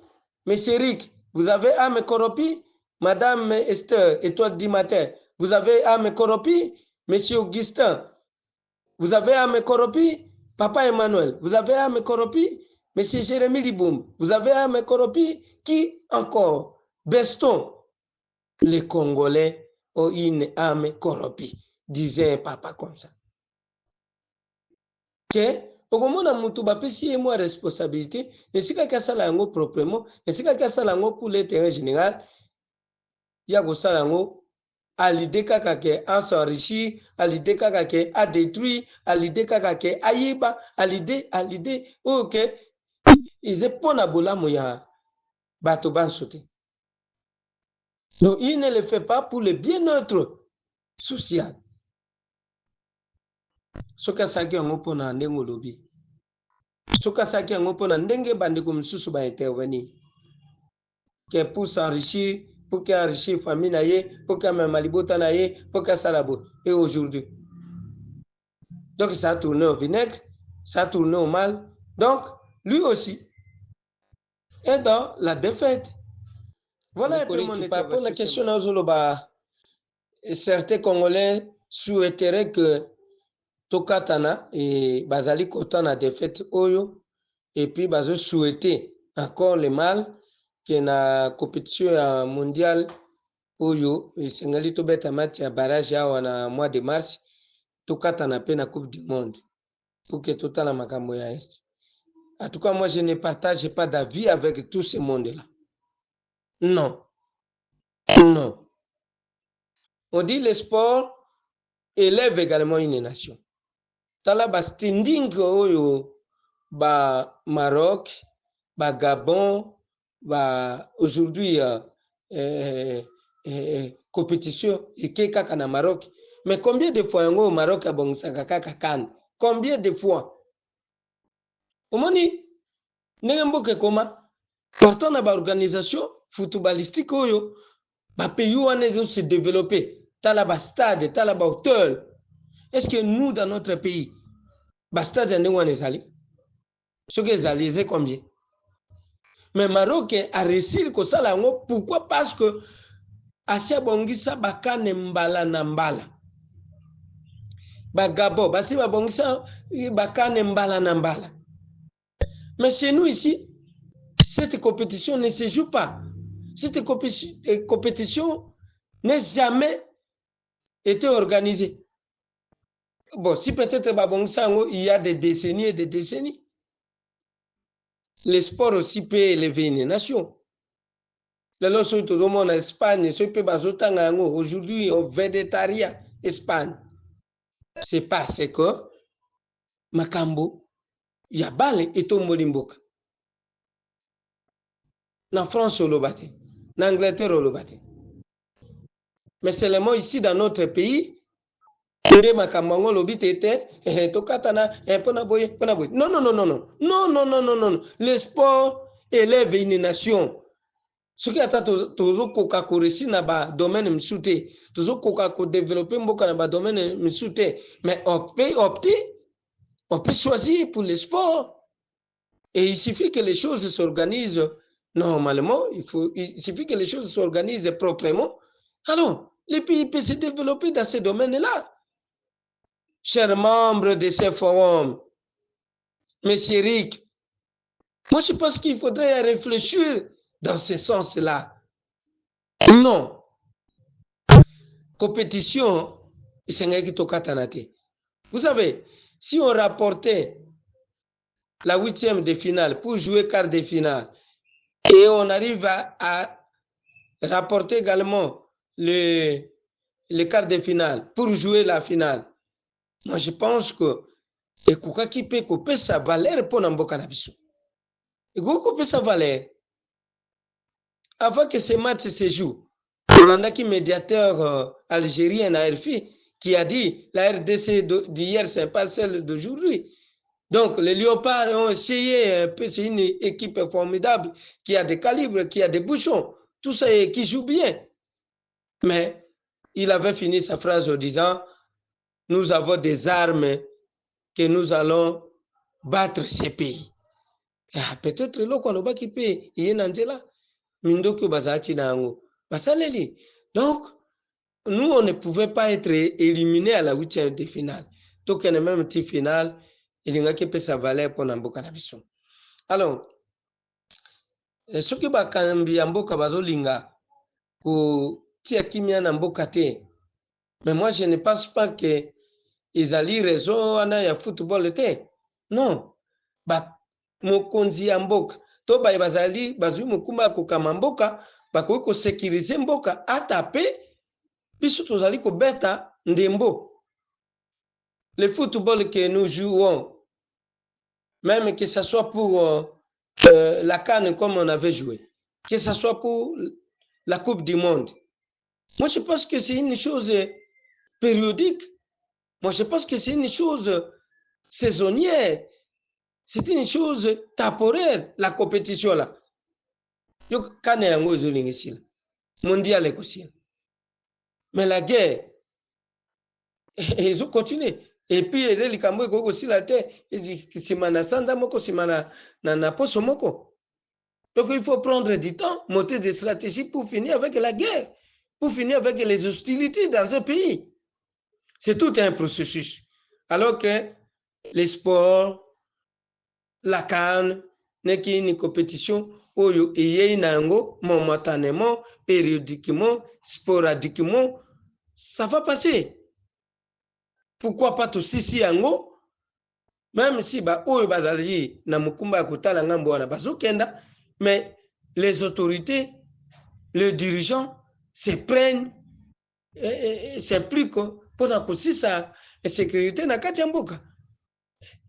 Monsieur Rick, vous avez âme corrompue? Madame Esther, Étoile du matin, vous avez âme corrompue? Monsieur Augustin, vous avez âme corrompue? Papa Emmanuel, vous avez âme corrompue? Monsieur Jérémy Liboum, vous avez âme corrompue? Qui encore? Beston, les Congolais ont une âme corrompue, disait un papa comme ça. Ok? Au moment où mutu bapesi moi responsabilité, esika kasala yango proprement, esika kasala yango pour l'intérêt général, ya kosala yango à l'idée kaka ke a s'enrichir, à l'idée kaka ke a détruit, à l'idée kaka ke a yiba, à l'idée ok ils est pour na bolamo ya bato bansote. Donc il ne le fait pas pour le bien-être social. Soka saki yango pona ndengo lobi. Soka saki yango pona ndenge bandeko misusu ba intervenir. Que pour s'enrichir, pour qu'il enrichisse famille naie, pour qu'il ait malibota naie, pour qu'il salabo. Et aujourd'hui. Donc ça a tourné au vinaigre, ça a tourné au mal. Donc lui aussi est dans la défaite. Voilà un peu mon état. Pour la question certains Congolais souhaiteraient que Tokatana et Bazali Kotana défaite Oyo et puis Bazo souhaiter encore le mal que na compétition mondiale Oyo et Sengali Tobeta match à barrage na mois de mars Tokatana pe na Coupe du Monde pour que Totala Makambo ya Est. En tout cas, moi je ne partage pas d'avis avec tout ce monde-là. Non. Non. On dit le sport élève également une nation. Tala ba standing oyo ba Maroc, ba Gabon, ba aujourd'hui compétition et kaka na Maroc. Mais combien de fois au Maroc a bongsaka kaka kan? Combien de fois? Omoni nemboke koma partant na ba organisation footballistique oyo ba pays wana se développer. Tala ba stade, tala ba hôtel. Est-ce que nous, dans notre pays, basta de nous, on est allé? Ce que c'est combien? Mais Maroc a réussi que ça là, pourquoi? Parce que Asia Bongisa Bakane Mbala Nambala. Bagabo, Basi Bongisa Bakane Mbala Nambala. Mais chez nous ici, cette compétition ne se joue pas. Cette compétition n'a jamais été organisée. Bon, si peut-être il y a des décennies et des décennies, le sport aussi peut élever une nation. En Espagne, aujourd'hui, au végétariat, Espagne. C'est parce que makambo ya bale etomboli mboka. Na France oloba te, na Angleterre oloba te. Mais seulement ici dans notre pays, nde makambo ngo lobi tete tokatana pona boye pona boye. Non non non non non. Non non non non non. Le sport élève une nation. Ce qui ata tozo koka ko réussir na ba domaine msute, tozo koka ko développer mboka na ba domaine msute, mais on peut choisir pour le sport. Et il suffit que les choses s'organisent normalement, il suffit que les choses s'organisent proprement. Alors, les pays peuvent se développer dans ces domaines-là. Chers membres de ces forums, Monsieur Rick, moi je pense qu'il faudrait réfléchir dans ce sens-là. Non. Compétition, vous savez, si on rapportait la 8e de finale pour jouer quart de finale et on arrive à rapporter également le quart de finale pour jouer la finale, moi je pense que et kuka qui peut couper sa valeur pour n'amboka na biso. Et couper sa valeur. Avant que ce match se joue, on a qui médiateur algérien à RFI qui a dit la RDC d'hier c'est pas celle d'aujourd'hui. Donc les Léopards ont essayé un peu, c'est une équipe formidable qui a des calibres, qui a des bouchons, tout ça et qui joue bien. Mais il avait fini sa phrase en disant nous avons des armes que nous allons battre ces pays. Peut-être là qu'on a qui peut y là. Donc, nous, on ne pouvait pas être éliminés à la 8e de finale. Donc, il y a même petit finale, il y a qui peut sa valeur pour Namboka Nabiso. Alors, ce qui va cambier Namboka Bazolinga, pour tia kimia Namboka te, mais moi, je ne pense pas que ils allaient raison à football te. Non. Bah, mokonzi ya mboka. To ba bazali bazui mukumba kokama mboka bakoki ko sécuriser mboka atape biso tozali ko beta ndembo. Le football que nous jouons, même que ce soit pour la CAN comme on avait joué, que ce soit pour la Coupe du Monde, moi je pense que c'est une chose périodique. Moi je pense que c'est une chose saisonnière. C'est une chose temporaire, la compétition là. Mondial aussi. Mais la guerre, ils ont continué. Et puis, les Cambouis aussi la terre, ils disent que c'est Manasanda Moko, c'est Manana Poso Moko. Donc, il faut prendre du temps, monter des stratégies pour finir avec la guerre, pour finir avec les hostilités dans un pays. C'est tout un processus. Alors que les sports, la CAN n'est qu'une compétition où il y a momentanément, périodiquement, sporadiquement, ça va passer. Pourquoi pas tout si yango, même si bazali na mukumba kutala ngambo wana bazokenda, mais les autorités, les dirigeants se prennent s'impliquent pour la sécurité na kati ya mboka.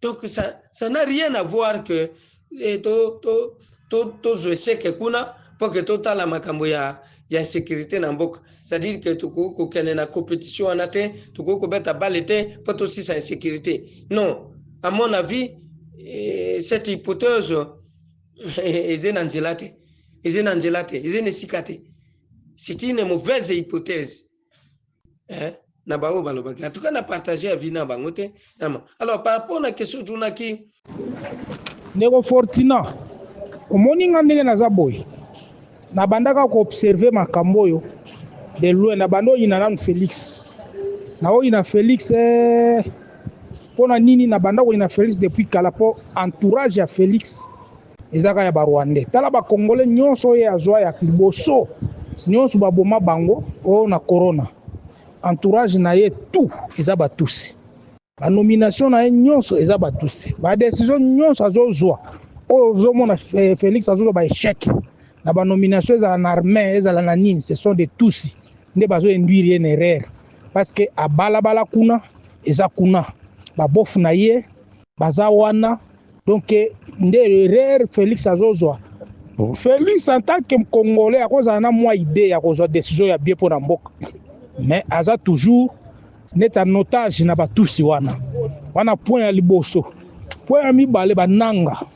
Donc ça n'a rien à voir que pour que tout la makambo ya sécurité na mboka. C'est-à-dire que tu connais la compétition en atteint, tu connais ta balle pour aussi sa sécurité. Non, à mon avis, cette hypothèse est c'est une mauvaise hypothèse. Na bao balobaki en tout cas na partager avis na bango te. Alors par rapport à la question tunaki Nego Fortina omoni nga ndenge naza boye na bandaka ko observer makambo yo de loin na bando ina nanu Félix na o ina Félix pona nini na bandako ina Félix depuis kala po entourage ya Félix ezaka ya ba Rwandais tala ba Congolais nyonso ya azwa ya liboso nyonso baboma bango o na corona entourage na ye tout eza batusi ba nomination na ye nyonso eza batusi ba décision nyonso azozwa o zomona Félix azozwa ba échec na ba nomination ezala na armée ezala na nini ce sont des tusi nde bazo induire une erreur parce que abalabala kuna eza kuna ba bofu na ye baza wana donc nde erreur Félix azozwa. Félix en tant que Congolais akozala na mwa idée ya kozwa décision ya bien mpona mboka, mais aza toujours net en otage na batusi wana point ya liboso. Point ya mibale bananga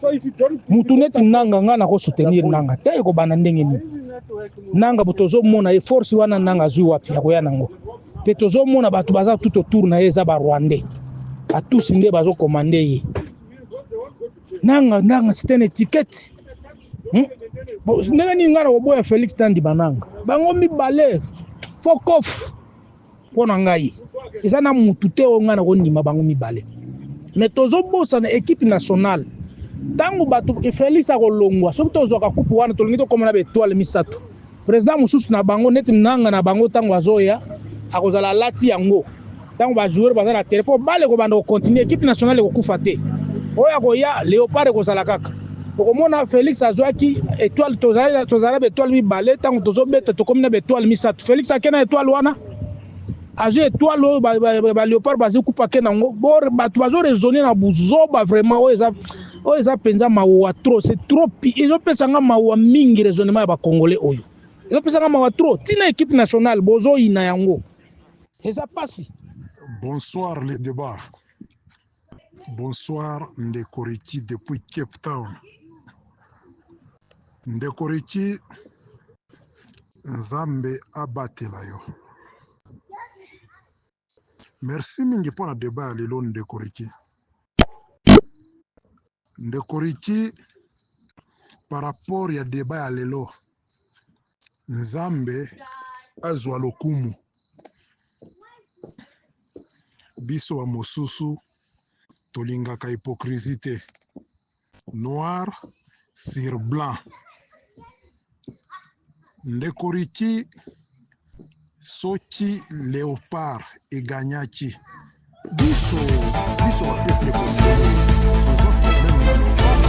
mutu neti nanga nga na kosoutenir nanga te ekobana ndenge nini nanga bo tozomona eforce wana nanga azwi wapi ya koya nango te tozomona bato baza tout autour na ye eza barwandais batusi nde bazokomande ye nanga c'est une étiquette ndenge nini nga na koboya Félix tandi bananga bango mibale fokof mpona ngai eza na mutu te oyo nga na kondima bango mibale. Mais tozobosa na équipe nationale tango bato Félix akolongwa soki tozwaka coupe wana tolingi tokomona baetoile misato président mosusu na bango neti nanga na bango tango azoya akozala lati yango tango bajoueur baza na terrain po bale kobanda kocontinue équipe nationale ekokufa te oyo akoya léopard ekozala kaka okomona Félix azwaki étoile tozala baetoile mibale tango tozobeta tokomi na baetoile misato Félix ake na étoile wana azo étoile oyo baléopard bazi kupake nango bato bazo raisonner na buzoba vraiment oyo eza mpenza mawa trop c'est trop ezopesanga mawa mingi raisonnement ya bacongolais oyo ezopesanga mawa trop tina équipe nationale bozoyina yango eza pasi. Bonsoir les débats. Bonsoir Ndekoriki depuis Cape Town. Ndekoriki Nzambe abatela yo. Merci mingi pour le débat lelo Ndekoriki. Ndekoriki par rapport ya débat ya lelo Nzambe azwa lokumu. Biso wa mosusu tolingaka hypocrisie noir sur blanc. Ndekoriki soki léopard eganyaki biso wa peuple congolais toza problème na léopard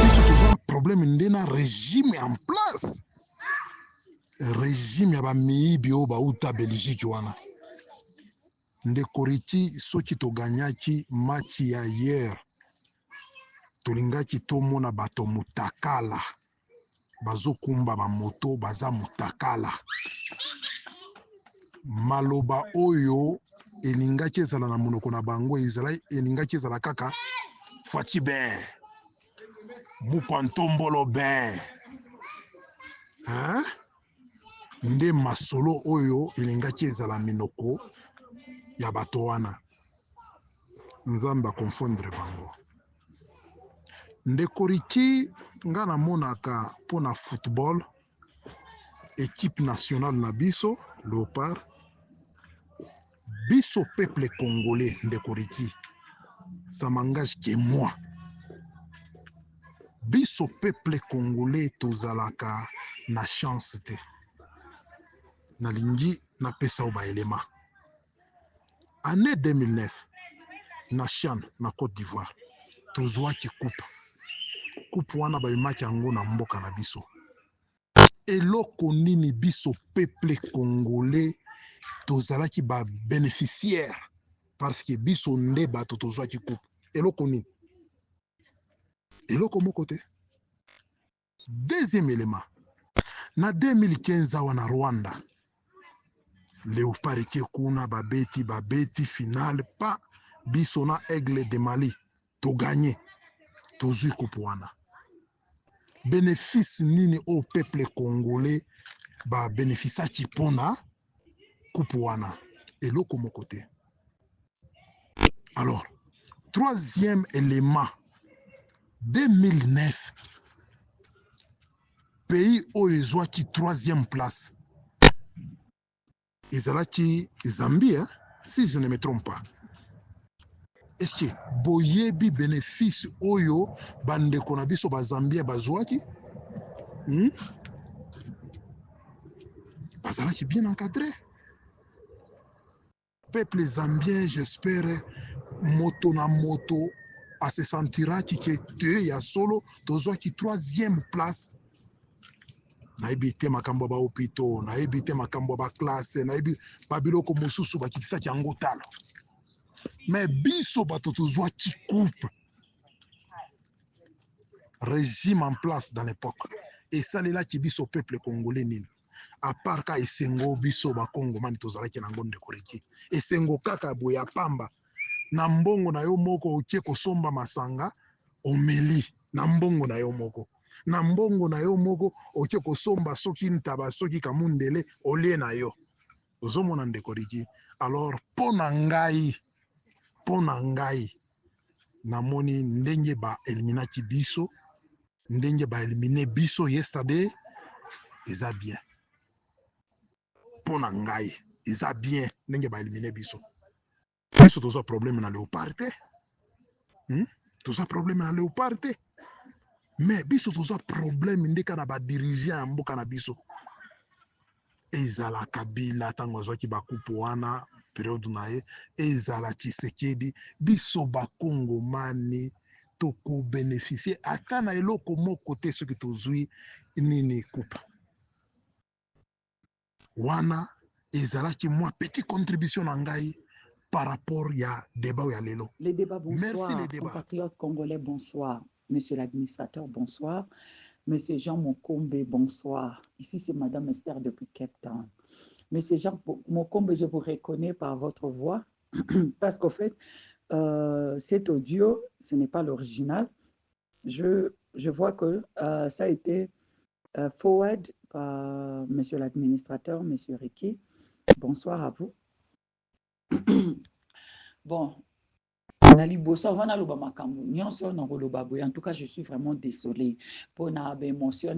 biso toza problème nde na régime en place régime ya bamiyibi oyo bauta Belgique wana. Ndekoriki soki toganyaki match ya hier tolingaki tomona bato mutakala bazokumba bamoto baza mutakala maloba oyo elingaki ezala na monoko na bango elingaki ezala kaka fati be mupantombolo be nde masolo oyo elingaki ezala minoko ya bato wana. Nzamba confondre bango. Ndekoriki nga namonaka pona football équipe nationale na biso léopard biso peuple congolais Ndekoriki ça m'engage que moi biso peuple congolais tozalaka na chance te nalingi napesa ba élément année 2009 na CHAN na Côte d'Ivoire tozwaki coupe wana bayimaki yango na mboka na biso eloko nini biso peuple congolais tozalaki ba bénéficiaire parce que biso nde bato tozwaki coupe eloko nini eloko moko te. Deuxième élément na 2015 awa na Rwanda léopard eke kuna babeti finale pa biso na Aigle de Mali to gagné tozwi coupe wana bénéfice nini au peuple congolais ba bénéficiaki pona coupe wana eloko moko te. Alors troisième élément 2009 pays oyo ezwaki troisième place ezalaki Zambie si je ne me trompe pas. Est-ce que boyebi bénéfice oyo bandeko na biso ba Zambie bazwaki bazalaki bien encadré peuple zambien j'espère moto na moto a se sentiraki que te ya solo tozwaki troisième place. Nayebi te makambo ba hôpitaux nayebi te makambo ba classe nayebi babiloko mosusu bakitisaki yango talo Mais biso bato tozwa qui coupe régime en place dans l'époque. Et ça là qui biso peuple congolais nini. À part ka esengo biso ba Congo mani tozalaki na ngonde koreki. Esengo kaka boya pamba. Na mbongo na yo moko okie kosomba masanga omeli na mbongo na yo moko. Na mbongo na yo moko okie kosomba soki ntaba soki kamundele olie na yo. Ozomona ndekoriki. Alors pona ngai namoni ndenge ba eliminaki biso ndenge ba elimine biso yesterday eza bien pona ngai eza bien ndenge ba elimine biso toza problème na léopard te toza problème na léopard te mais biso toza problème ndeka na ba dirigeant ya mboka na biso ezala Kabila tango azwaki bakupu wana periode na ye ezala Tshisekedi biso bakongomani toko bénéficier ata na eloko moko te soki tozwi nini kupa wana ezalaki moi petite contribution na ngai par rapport ya débat ya lelo. Les débats, bonsoir. Merci les débats. Compatriotes congolais, bonsoir. Monsieur l'administrateur, bonsoir. Monsieur Jean Mokombe, bonsoir. Ici, c'est Madame Esther depuis Cape Town. Monsieur Jean Mokombe, je vous reconnais par votre voix parce qu'en fait, cet audio, ce n'est pas l'original. Je vois que ça a été forward par Monsieur l'administrateur, Monsieur Ricky. Bonsoir à vous. Bon, en tout cas, je suis vraiment désolé pour l'émotion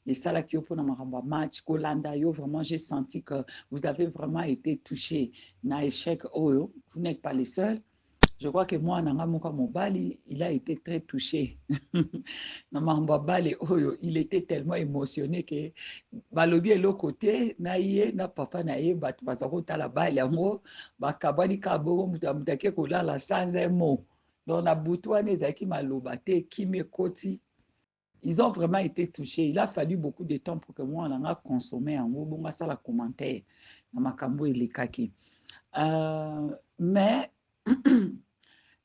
et ça là qui pour match vraiment j'ai senti que vous avez vraiment été touché na échec vous n'êtes pas les seuls. Je crois que moi, il a été très touché. Il était tellement émotionné que balobi l'autre côté, na papa na ye bat bazako la balle yango bakabali kaboro mutamutake kolala sans un mot. Donc na butwa nezaki malobate kimekoti. Ils ont vraiment été touchés. Il a fallu beaucoup de temps pour que moi on a consommé en gros bon ça la commentaire na makambo elekaki. Mais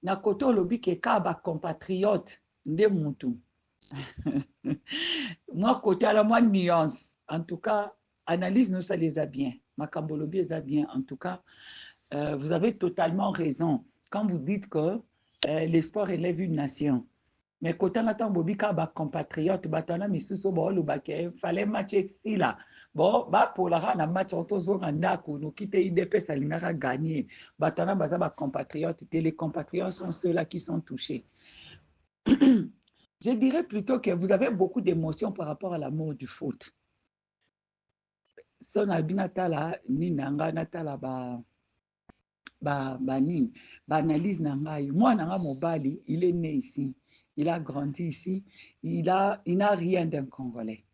na koto lobi ke ka ba compatriote nde mutu. Moi côté à la moi nuance. En tout cas, analyse nous ça les a bien. Makambo lobi les a bien. En tout cas, vous avez totalement raison quand vous dites que l'espoir élève une nation. Mais côté na tan bobi ka ba compatriote batana misuso ba lobake fallait matcher ici là. Bon, bah pour la na match autozo ngandako no kite IDP salingaka gagner. Batana baza ba compatriotes, les compatriotes sont ceux-là qui sont touchés. Je dirais plutôt que vous avez beaucoup d'émotions par rapport à la mort du foot. Son albinatala ni nanga natala ba analyse nanga. Moi nanga mobali, il est né ici. Il a grandi ici, il n'a rien d'un Congolais.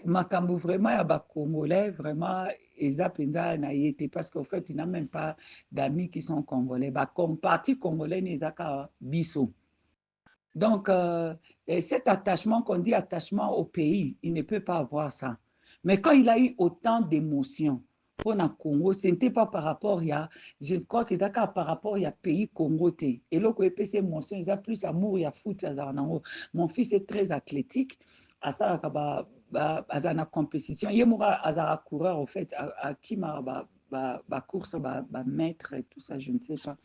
Makambo vraiment ya ba Congolais vraiment eza penza na yete parce qu'en fait il n'a même pas d'amis qui sont Congolais. Ba comme parti congolais nezaka biso. Donc cet attachement qu'on dit attachement au pays, il ne peut pas avoir ça. Mais quand il a eu autant d'émotions pour le Congo, ce n'était pas par rapport à, je crois que c'est par rapport à pays Congo. Et là, ces émotions, il y a plus amour, il y a foot. Mon fils est très athlétique. À ça, à la compétition, il y a un coureur, en fait, à qui m'a course, maître et tout ça, je ne sais pas.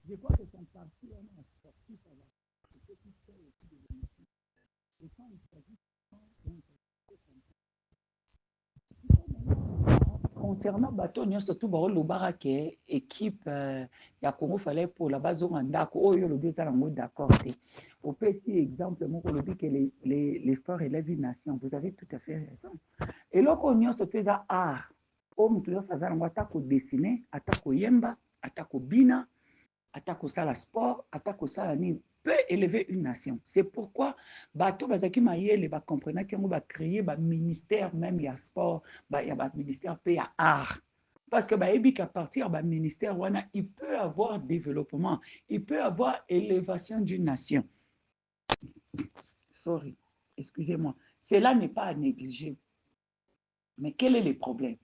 Je crois que son parti, on a sorti ça. Concernant bateau, surtout le que équipe ya Congo fallait pour la base ndako oyo le deux d'accord. Au petit exemple, moi on dit que les sports élèvent une nation. Vous avez tout à fait raison. Et là qu'on se fait à art, on peut ça ça attaque dessiner, attaque yemba, attaque bina, attaque sala sport, attaque sala ni peut élever une nation. C'est pourquoi bateau bazaki mayele ba comprendre que on va créer ba ministère même ya sport, ba ya ba ministère pe ya art. Parce que ba ebi qu'à partir ba ministère wana il peut avoir développement, il peut avoir élévation d'une nation. Sorry, excusez-moi. Cela n'est pas à négliger. Mais quel est le problème?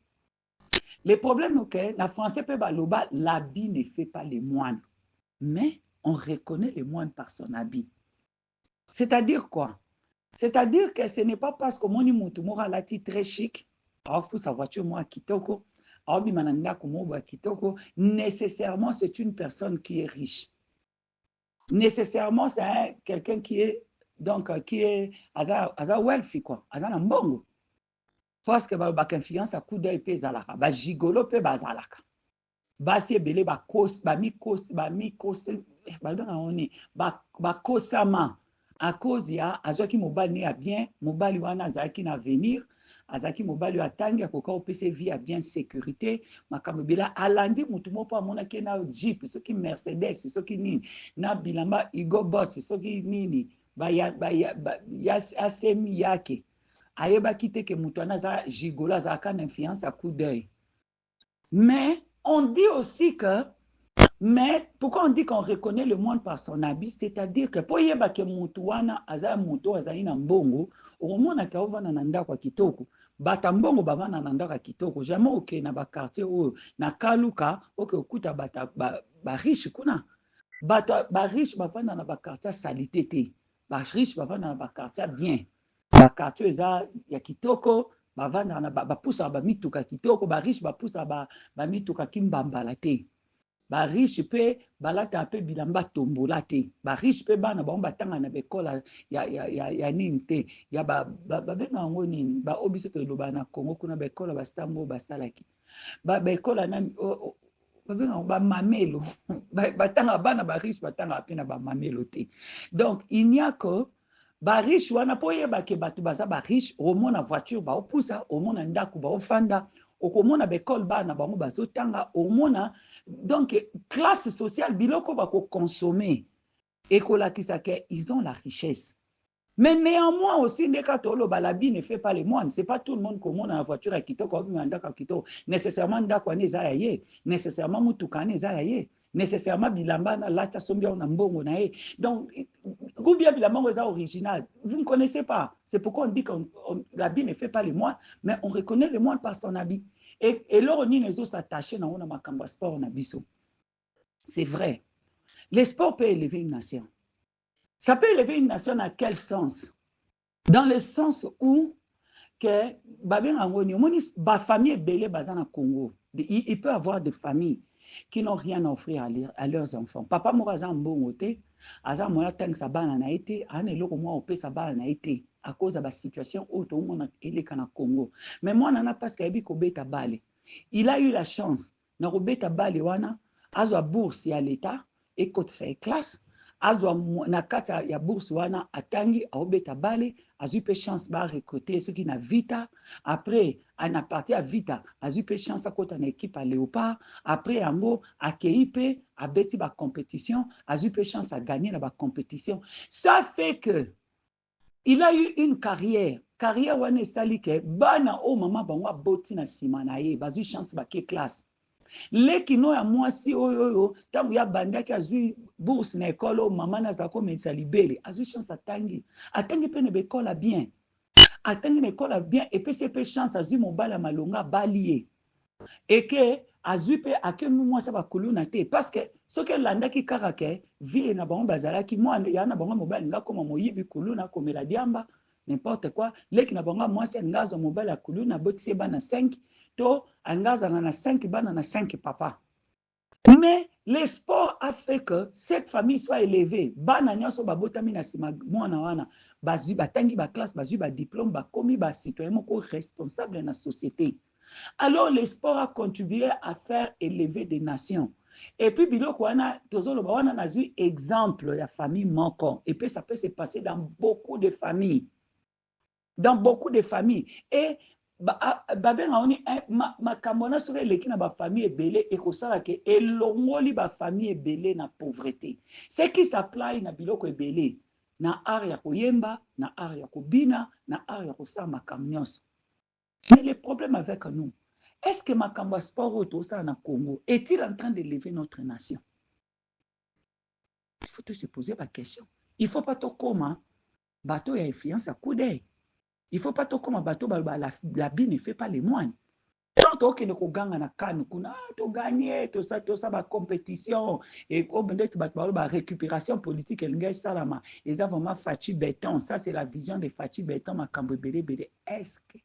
Le problème, ok, la français peut baloba, l'habit ne fait pas les moines. Mais on reconnaît les moines par son habit. C'est-à-dire quoi? C'est-à-dire que ce n'est pas parce que moni mutu mora lati très chic, afu sa voiture moi kitoko, aobi mananda kumoba kitoko, nécessairement c'est une personne qui est riche. Nécessairement c'est quelqu'un qui est donc qui est aza wealthy quoi, aza na mbongo. Parce que ba influence à coup d'œil pe zalaka, ba gigolo pe ba zalaka. Basi ebele ba kos ba mikos ba dona oni ba kosama à cause ya azwaki mobali ne ya bien mobali wana azalaki na avenir azalaki mobali atangi akoka opesa vie ya bien sécurité makambo ebele alandi mutu moko amonaki na jeep soki Mercedes soki nini na bilamba Hugo Boss soki nini asemi yake ayebaki te ke mutu wana aza gigolo azalaka na influence à coup d'œil. Mais on dit aussi que, mais pourquoi on dit qu'on reconnaît le monde par son habit, c'est-à-dire que pour yeba ke mutu wana aza mutu azali na mbongo, omona ka ovana na ndako kitoko, bata mbongo bavana na ndako kitoko, jamais oke na ba quartier o na kaluka oke okuta bata ba riche kuna. Bata ba riche bavana na ba quartier salité te. Ba riche bavana na ba quartier bien. Ba quartier eza ya kitoko. Bavanda na bapusa ba mituka kitoko ba riche bapusa ba mituka kimbambala te ba riche pe balata pe bilamba tombola te ba riche pe bana ba batanga na bekola ya nini te ya ba benga ngo nini ba obiso to loba na Congo kuna bekola ba stambo ba salaki ba bekola na ba benga ba mamelo batanga bana ba riche batanga pe na ba mamelo te. Donc il n'y a que ba riche wana po yeba ke batu baza ba riche omona voiture ba opusa omona ndaku ba ofanda okomona bekol bana bango bazotanga omona donc classe sociale biloko ba ko consommer ekolakisa ke ils ont la richesse. Mais néanmoins aussi ndeka tolo balabi ne fait pas les moines, c'est pas tout le monde comme on a la voiture à kitoko ou ndaka kitoko nécessairement ndako ane za yaye nécessairement mutuka ane za yaye nécessairement bilamba na lacha sombia na mbongo na ye. Donc goubia bilamba est original, vous ne connaissez pas, c'est pourquoi on dit que l'habit ne fait pas les moines, mais on reconnaît les moines par son habit. Et là on les autres s'attacher dans on makamba sport na biso. C'est vrai, le sport peut élever une nation. Ça peut élever une nation à quel sens? Dans le sens où que ba famille belé bazana Congo, il peut avoir des familles qui n'ont rien à offrir à leurs enfants. Papa moraza mbongote, aza moya tang sa bana na été, ane loko mo opé sa bana na été à cause de la situation où tout le monde est na Congo. Mais moi nana parce qu'il ko beta bale. Il a eu la chance na robeta bale wana azwa bourse ya l'état et côté sa classe. Azwa na kata ya bourse wana atangi aobeta bale azupe chance ba recruter ceux qui na vita après ana parti à vita azupe chance à kota na équipe à Léopard après yango akeipe abeti ba compétition azupe chance à gagner la ba compétition. Ça fait que il a eu une carrière wana estali ke bana o mama bango boti na sima na ye bazu chance ba ke classe. Lekino ya mwasi oyo tangu ya bandaki azui bourse na école mama na zako medisa libele azui chance atangi pene bekola bien atangi na école bien et puis c'est pe chance azui mobala malonga balie et que azui pe akenu mwasa bakulu na te parce que ce que landaki karake vie na bango bazalaki moi ya na bango mobala nga koma moyibi kulu na komela diamba n'importe quoi leki na bango mwasi ngazo mobala kulu na botise bana 5 to angaza na 5 bana na 5 papa. Mais le sport a fait que cette famille soit élevée. Bana nyonso babotami na sima mwana wana bazu batangi ba classe bazu ba diplôme ba komi ba citoyen moko responsable na société. Alors le sport a contribué à faire élever des nations. Et puis biloko wana tozolo ba wana nazu exemple ya famille moko et puis ça peut se passer dans beaucoup de familles. Dans beaucoup de familles et babenga oni makamona sur eleki na ba famille ebele ekosala ke elongoli ba famille ebele na pauvreté. Ce qui s'appelle na biloko ebele na art ya koyemba, na art ya kobina, na art ya kosala makambo nyonso. Mais le problème avec nous, est-ce que makambo sport auto ça na Congo est-il en train d'élever notre nation? Il faut se poser la question. Il faut pas tout comme bateau ya influence à coup d'œil. Il ne faut pas tout comme un bateau, la bille ne fait pas les moines. Tant que nous gagnons na CAN, tu gagnes, tout ça, la compétition, et la récupération politique, ils ont vraiment Fachi Béton. Ça, c'est la vision de Fachi Béton, Makambo Bélé. Est-ce que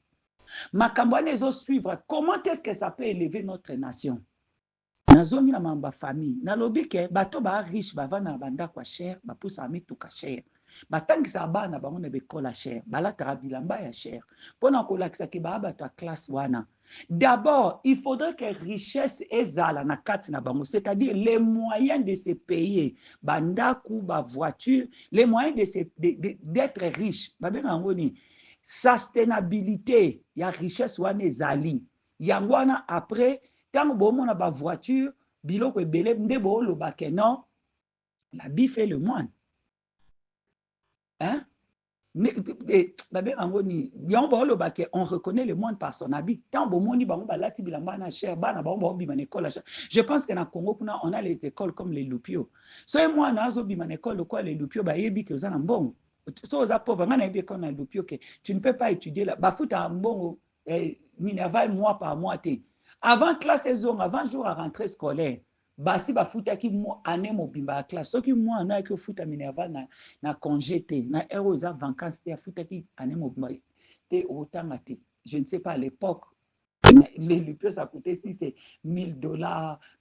Makambo les autres suivre? Comment est-ce que ça peut élever notre nation? Nazongi na mamba famille, na lobi ke bato ba riche ba vana banda kwa cher, ba pousa mituka cher. Batangisa bana bango na bekola cher, balatara bilamba ya cher. Pona kolakisa ke ba bato a classe wana. D'abord, il faudrait que richesse ezala na kati na bango, c'est-à-dire les moyens de se payer, bandaku, ba voiture, les moyens d'être riche. Ba benga ngoni sustainabilité ya richesse wana ezali. Yangwana après tant que on a ba voiture, biloko ebele ndebo lo ba non, la vie fait le moine. Hein? On reconnaît le moine par son habit. Tant que on ba lati bilamba na cher, bana ba on bima école. Je pense que na Congo on a les écoles comme les Lupio. So moi na zo bima école quoi les Lupio ba yebi que za na mbongo. So za pauvre ngana yebi qu'on a Lupio que tu ne peux pas étudier là. Ba futa mbongo minerval mois par mois te. Avant classe saison, avant jour à rentrée scolaire, basi ba futa ki mo année mo bimba classe. So ki mo ana ki futa minerval na congé te, na ero za vacances te futa ki année mo bimba te autant. Je ne sais pas à l'époque les Lupio ça coûtait si c'est $1000,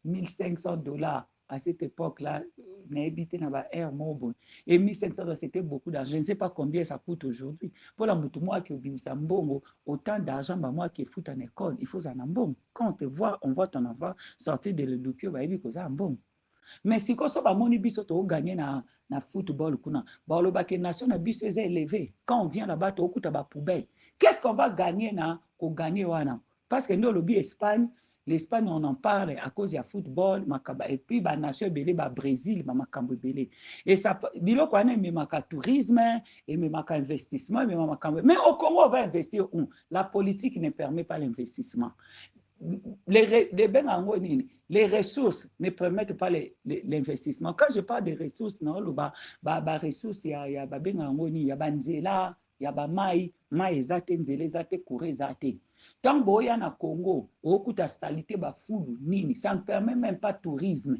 $1500 à cette époque-là, et 1500 c'était beaucoup d'argent. Je ne sais pas combien ça coûte aujourd'hui. Pour la moi qui obimisa mbongo, autant d'argent moi qui fout en école, il faut en mbongo. Quand on te voit, on voit ton enfant sortir de l'Lupio, bah il faut en mbongo. Mais si on a moni biso to gagner na football kuna, ba lo ba ke nation na biso est élevé. Quand on vient là-bas to okuta ba poubelle. Qu'est-ce qu'on va gagner na ko gagner wana? Parce que nous lobby Espagne, l'Espagne, on en parle à cause du football, et puis la nation belé, le Brésil, makambo belé. Et ça, bilo quoi, mais maka tourisme, et maka investissement, mais au Congo, on va investir où? La politique ne permet pas l'investissement. Les ressources ne permettent pas l'investissement. Quand je parle des ressources, non, ressources, il y a banzela, il y a mai ezate, nzele ezate, kure ezate. Tant que y a na Congo, okuta salité ba fulu nini, ça ne permet même pas tourisme.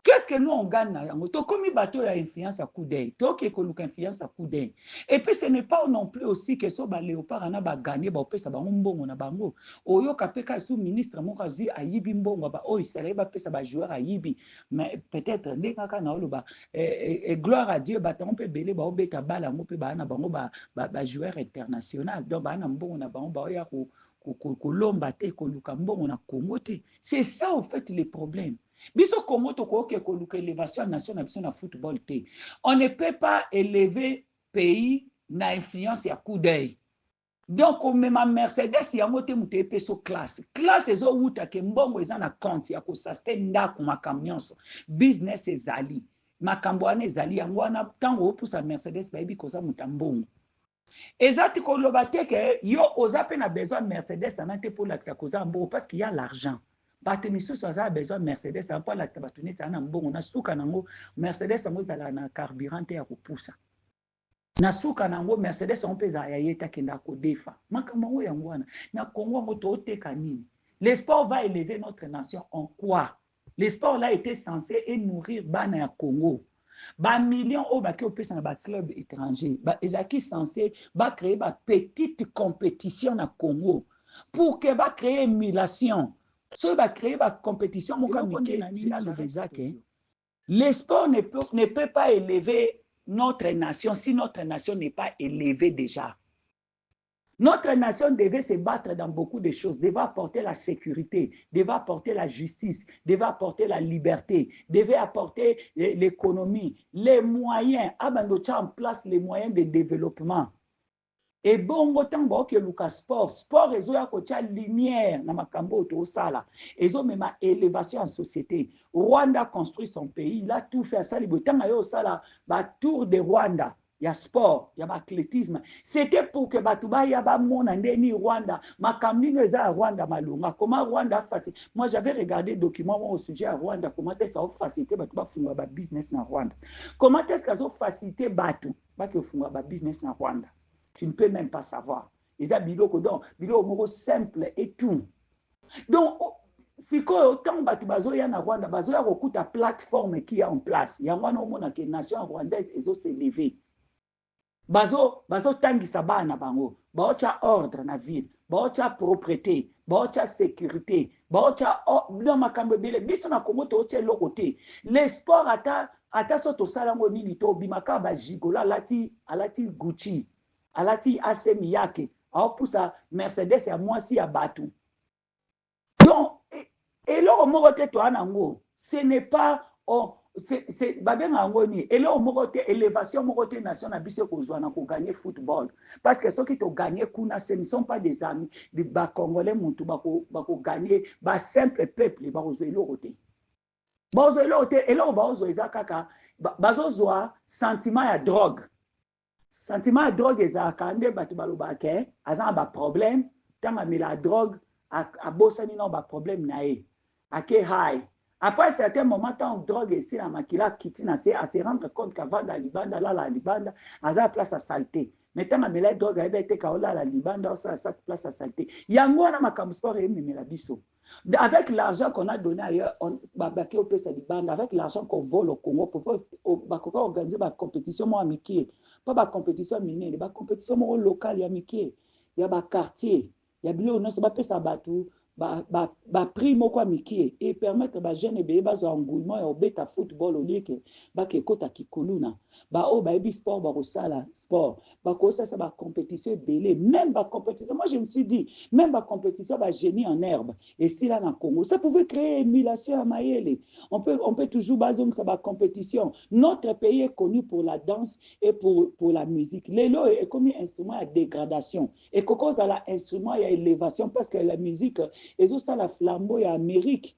Qu'est-ce que nous on gagne na yango? To komi bateau ya influence à coup d'œil. To ke koluka influence à coup d'œil. Et puis ce n'est pas non plus aussi que so ba léopard ana ba gagner ba opesa ba mbongo na bango. Oyo kapeka sous ministre mo kazu ayibi mbongo ba oyo sala ba pesa ba joueur ayibi. Mais peut-être ndeka na oloba et gloire à Dieu ba tampe belé ba obeta bala mo pe ba na bango ba joueur international. Donc ba na mbongo na bango ba oya ko lomba te koluka mbongo na Congo te. C'est ça en fait les problèmes. Biso Congo to ko ke koluka élévation nationale na football te. On ne peut pas élever pays na influence ya coup d'œil. Donc on met ma Mercedes ya mote mute peso classe. Classe ezo wuta ke mbongo eza na compte ya ko sustain ndako makamnyonso. Business ezali. Makambo ane ezali yango wana tango opusa Mercedes ba ebi koza mutambongo. Ezati ko lobate ke yo oza pe na besoin Mercedes anate pour l'accès koza mbongo parce qu'il y a l'argent. Batemisu ça a besoin Mercedes ça pas l'accès batuni ça na mbongo na suka nango Mercedes ngo zala na carburant ya kopusa. Na suka nango Mercedes on pesa ya yeta kenda ko defa. Makambo yango wana na Congo moto oteka nini? Le sport va élever notre nation en quoi? Le sport là était censé nourrir bana ya Congo. Ba millions au ba ki opesa na ba club étranger. Ba ezaki censé ba créer ba petite compétition na Congo pour que ba créer émulation. So ba créer ba compétition mon le sport ne peut pas élever notre nation si notre nation n'est pas élevée déjà. Notre nation devait se battre dans beaucoup de choses, devait apporter la sécurité, devait apporter la justice, devait apporter la liberté, devait apporter l'économie, les moyens, abandocha en place les moyens de développement. Et bon, autant que Lucas sport, ils ont une lumière dans makambo to sala. Ils ont même élévation en société. Rwanda construit son pays, il a tout fait ça. Il a sala, tour de Rwanda. Il y a sport, il y a athlétisme. C'était pour que Batouba y a ba monandeni Rwanda, makamino eza Rwanda malunga. Comment Rwanda facile? Moi j'avais regardé des documents au sujet à Rwanda. Comment est-ce que ça facilité Batouba funga ba business na Rwanda? Comment est-ce que ça facilité Batou ba que funga ba business na Rwanda? Tu ne peux même pas savoir. Ils ont biloko simple et tout. Donc, sikoyo tant batu bazoya na Rwanda bazoya kokuta plateforme qui est en place. Yangwana omona ke nation rwandaise ezo s'élever. Bazo tangisa bana bango. Baocha ordre na ville, baocha propreté, baocha sécurité, baocha no makambo bele biso na Congo to oche lokote. Les sports ata soto salango nini to bimaka ba jigola alati Gucci, alati AC Miyake, aopusa Mercedes ya mwasi ya batu. Donc, et là, ce n'est pas, c'est élévation nation pour gagner football. Parce que ceux qui ont gagné, ce ne sont pas des amis, des Congolais, qui ont gagné, des simples peuples, et là, sentiment de drogue. Sentiment de drogue, ils ont problème, tant que la drogue, a bossani non ba problème na e ake high après certain moment tant drogue ici la makila kitina c'est à se rendre compte qu'avant la libanda aza place à saleté maintenant la drogue a été kaola la libanda ça place à saleté yango na makambo sport et la biso avec l'argent qu'on a donné ailleurs on babaki au pesa libanda avec l'argent qu'on vole au Congo pour organiser ba compétition mo amiki pas ba compétition minée ba compétition mo locale ya amiki ya ba quartier. Il y a bien on se bat ça batou prix moko miki et permettre ba jeune be ba zo engouement et au beta football au lieu que ba ke kota kikoluna ba o ba ebi sport ba sala sport ba ko ça ba compétition belé même ba compétition moi je me suis dit même ba compétition ba génie en herbe et si là dans Congo ça pouvait créer émulation à Mayele on peut toujours baser ça ba compétition notre pays est connu pour la danse et pour la musique lelo est comme instrument à dégradation et cause à la instrument il y a élévation parce que la musique et ça la flambeau et Amérique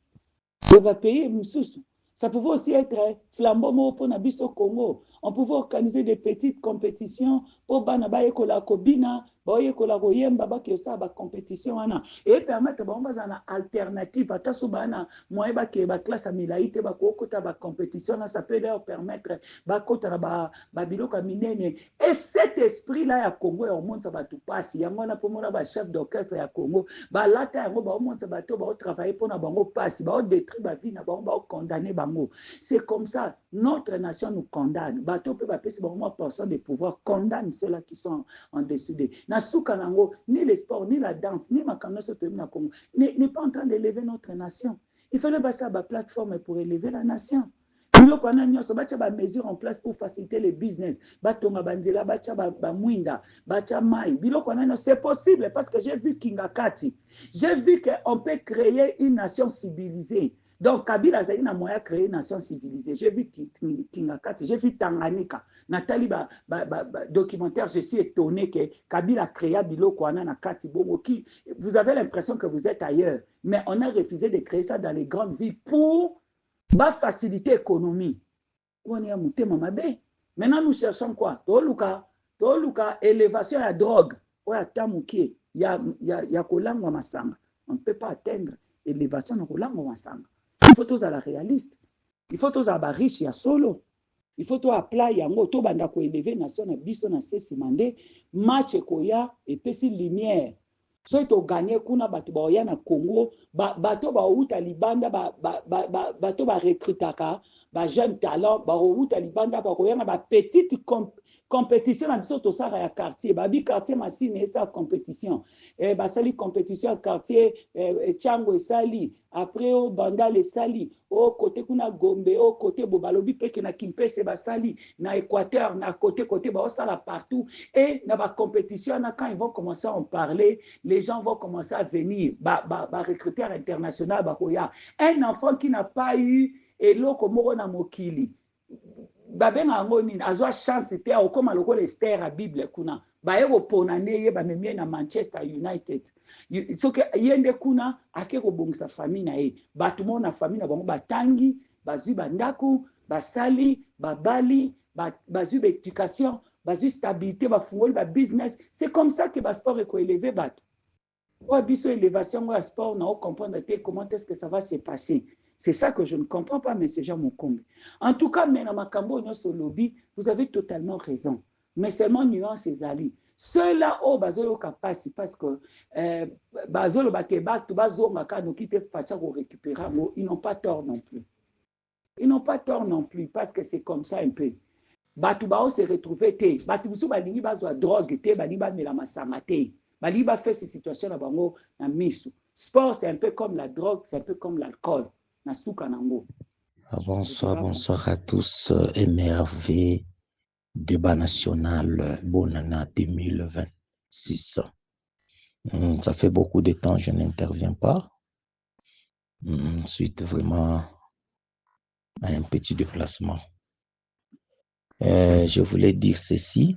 va payer moussous. Ça pouvait aussi être flambeau pour Nabiso Congo. On pouvait organiser des petites compétitions pour Banaba et Kolakobina, Boye Kolagoyemba, Bakiosa, compétition et permettre une alternative à Tasubana, Moeba qui est classe à Milaïte, Bakokota, compétition, ça peut leur permettre Bakota, Babiloka Minene. Et cet esprit-là, à Congo, on monte à tout passe. Il y a un chef d'orchestre à Congo, Balata, on monte à travailler pour Nabango passe, on détruit la vie, on condamner Bango. C'est comme ça, notre nation nous condamne. Bateau peut pas personne de pouvoir condamne ceux-là qui sont en dessous de. Nasukanango, ni les sports, ni la danse, ni Makanoso Temina Congo, n'est pas en train d'élever notre nation. Il fallait passer à la plateforme pour élever la nation. Il faut des mesures en place pour faciliter le business. C'est possible parce que j'ai vu Kingakati. J'ai vu qu'on peut créer une nation civilisée. Donc, Kabila a un moyen de créer une nation civilisée. J'ai vu Kingakati, j'ai vu Tanganyika. Nathalie, documentaire, je suis étonné que Kabila a créé Biloko Nakati Bongo. Vous avez l'impression que vous êtes ailleurs. Mais on a refusé de créer ça dans les grandes villes pour faciliter l'économie. Maintenant, nous cherchons quoi? Toluka, élévation à drogue. Il y a Kolangwa Masanga. On ne peut pas atteindre l'élévation de Kolangwa Masanga. Il faut tous à la réaliste. Il faut tous à la riche, il y a solo. Il faut tous à plat, il y a un auto banda ko élever nation na biso na sesi mande match koya et pesi lumière. So to gagner kuna bato ba oya na Congo, bato ba uta libanda bato ba recrutaka, ba jeune talent ba uta libanda ba koya na ba petite compétition na biso to sara ya quartier, ba bi quartier masine esa compétition. Ba sali compétition quartier Chango sali après au banda les sali au côté kuna Gombe au côté Bobalobi peke na Kimpese ba sali na Équateur na côté ba sala partout et na ba compétition na quand ils vont commencer à en parler les gens vont commencer à venir recruter international ba koya un enfant qui n'a pas eu eloko moko na mokili babenga ngoni azwa chance te okoma lokola Esther a Bible kuna baye kopona neye bamemie na Manchester United soki yende kuna ake kobongisa famille na ye bato mo na famille na bango batangi bazwi bandako basali babali bazwi éducation bazwi stabilité bafungoli ba business c'est comme ça que ba sport eko élever bato o biso élévation wa sport na o comprendre comment est-ce que ça va se passer. C'est ça que je ne comprends pas, mais c'est déjà mon comble. En tout cas, Mena Makambo, notre lobby, vous avez totalement raison. mais seulement nuance ezali. Ceux-là, oh, bazo kapasi, parce que bazo le bakeba, tu bazo makano qui te facha pour récupérer, ils n'ont pas tort non plus. Ils n'ont pas tort non plus, parce que c'est comme ça un peu. Batu bao se retrouver te, batu biso balingi bazwa drogue te, balingi ba mela masanga te, balingi ba fait ces situations na bango na misu. Sport c'est un peu comme la drogue, c'est un peu comme l'alcool. Na suka nango. Bonsoir à tous et merveilleux débat national Bonana 2026. Ça fait beaucoup de temps que je n'interviens pas. Suite vraiment à un petit déplacement. Je voulais dire ceci.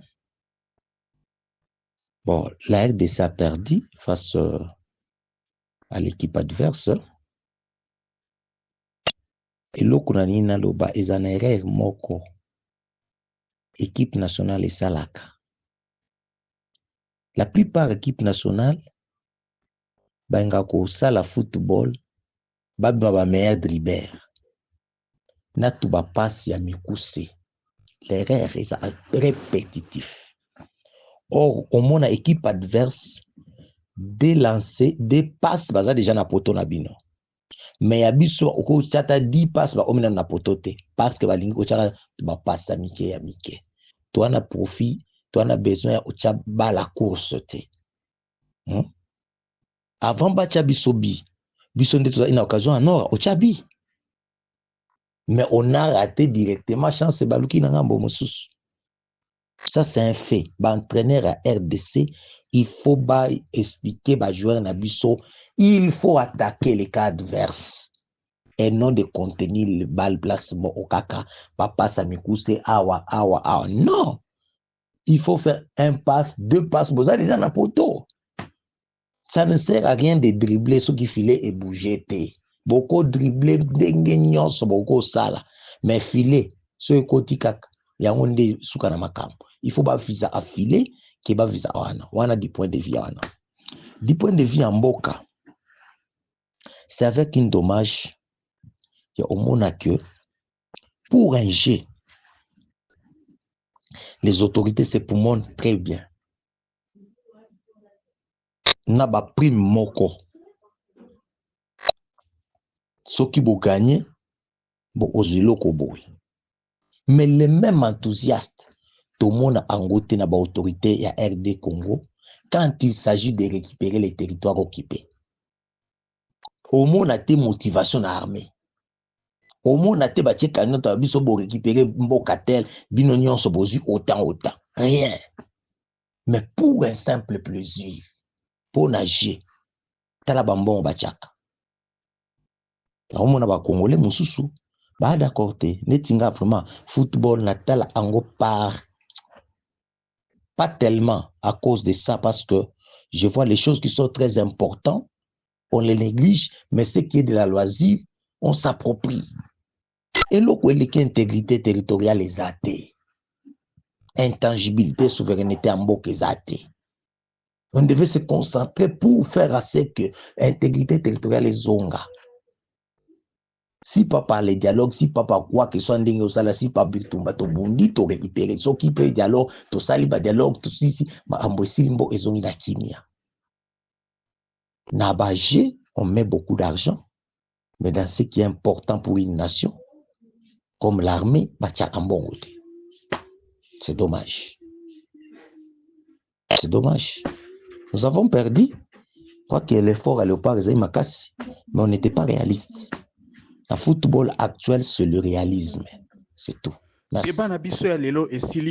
Bon, la RDC a perdu face à l'équipe adverse. Et l'Okunanina Loba est un erreur moko. Équipe nationale et Salaka. La plupart équipe nationale, bangako sala football, ba meilleur dribbleur. Natu ba passe ya mikuse. L'erreur est répétitif. Or, au moins, équipe adverse, des lancers, des passes, baza déjà na poto na bino. Mais ya biso, oko chata 10 passes, ba omina na poto te. Parce que balingi ko chata, ba passe ya mike. Toi, na profit, toi, na besoin ya ocha ba la course te. Avant bacha biso nde toza une occasion en or, ocha bi. Mais on a raté directement chance baluki na ngambo mosusu. Ça c'est un fait. Entraîneur à RDC, il faut expliquer aux joueurs nabiso, il faut attaquer les cas adverses et non de contenir le bal placement au kaka, papa samikouse awa. Non, il faut faire un passe, 2 passes, vous avez déjà un poteau. Ça ne sert à rien de dribbler ce qui filait et bouger. Beaucoup dribbler, beaucoup sala, mais filer, ce côté kaka. Il faut pas visa affilé qui va visa wana du point de vue wana. Du point de vue en Mboka, c'est avec un dommage il y a au moins que pour un jeu, les autorités se promontent très bien. N'a pas pris moko. Ce qui va gagner, bon ozilo koboy. Mais les mêmes enthousiastes, tout le monde a engouté dans l'autorité et à RD Congo quand il s'agit de récupérer les territoires occupés. Au monde a été motivation à l'armée. Au monde a été bâti camion pour récupérer Mbokatel, Binonion Sobozu, autant. Rien. Mais pour un simple plaisir, pour nager, Talabambon Bachaka. Au monde a Congolais, Moussoussou. Bah d'accord, netinga vraiment football natal ango part pas tellement à cause de ça parce que je vois les choses qui sont très importantes, on les néglige, mais ce qui est de la loisir, on s'approprie. Et l'autre intégrité territoriale est athée, intangibilité, souveraineté en bok est athée. On devait se concentrer pour faire assez que intégrité territoriale est zonga. Si papa les dialogues, si papa quoi que soit ndenge osala, si papa tumba to bundi to récupérer, so qui peut dialogue, to sali ba dialogue, to si ma ambosi mbo ezongi na kimia. Na baje, on met beaucoup d'argent, mais dans ce qui est important pour une nation, comme l'armée, bacha ambongo. C'est dommage. C'est dommage. Nous avons perdu. Quoi que l'effort à Léopard et Makassi, mais on n'était pas réaliste. Le football actuel, c'est le réalisme. C'est tout. Merci.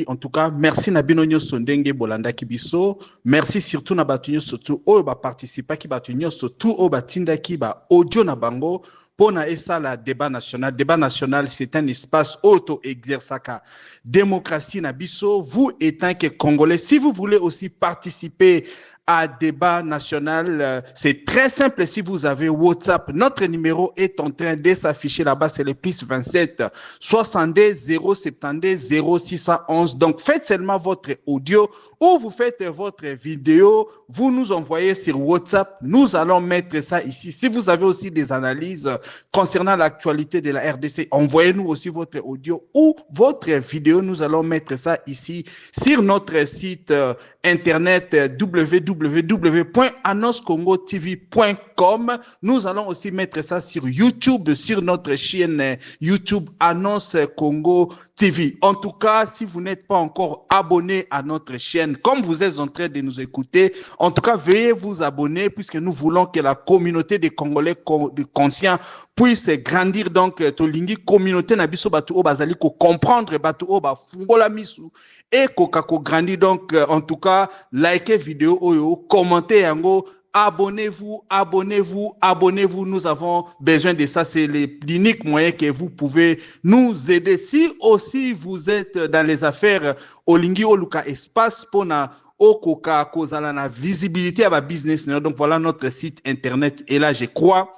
En tout cas, merci Nabinonyo Sondenge Bolanda Kibiso. Merci surtout Nabatunyo surtout au participa qui batunyo surtout au batinda qui ba audio nabango pour na esa la débat national. Débat national, c'est un espace auto-exerçaka. Démocratie Nabiso, vous étant que Congolais, si vous voulez aussi participer à débat national, c'est très simple. Si vous avez WhatsApp, notre numéro est en train de s'afficher là-bas, c'est le plus 27 62 072 0611. Donc faites seulement votre audio ou vous faites votre vidéo, vous nous envoyez sur WhatsApp, nous allons mettre ça ici. Si vous avez aussi des analyses concernant l'actualité de la RDC. Envoyez-nous aussi votre audio ou votre vidéo. Nous allons mettre ça ici sur notre site internet www.annoncecongotv.com. Nous allons aussi mettre ça sur YouTube, sur notre chaîne YouTube Annonce Congo TV. En tout cas, si vous n'êtes pas encore abonné à notre chaîne, comme vous êtes en train de nous écouter, en tout cas, veuillez vous abonner puisque nous voulons que la communauté des Congolais conscients puisse grandir. Donc, tolingi communauté na biso batu o bazali ko comprendre batu o ba fungola misu et ko grandir. Donc, en tout cas, likez vidéo oyo, commentez yango. Abonnez-vous, abonnez-vous, abonnez-vous. Nous avons besoin de ça. C'est l'unique moyen que vous pouvez nous aider. Si aussi vous êtes dans les affaires, Olingi Oluka Espace pour na Okoka Kozala na visibilité à ma business. Donc voilà notre site internet. Et là, je crois,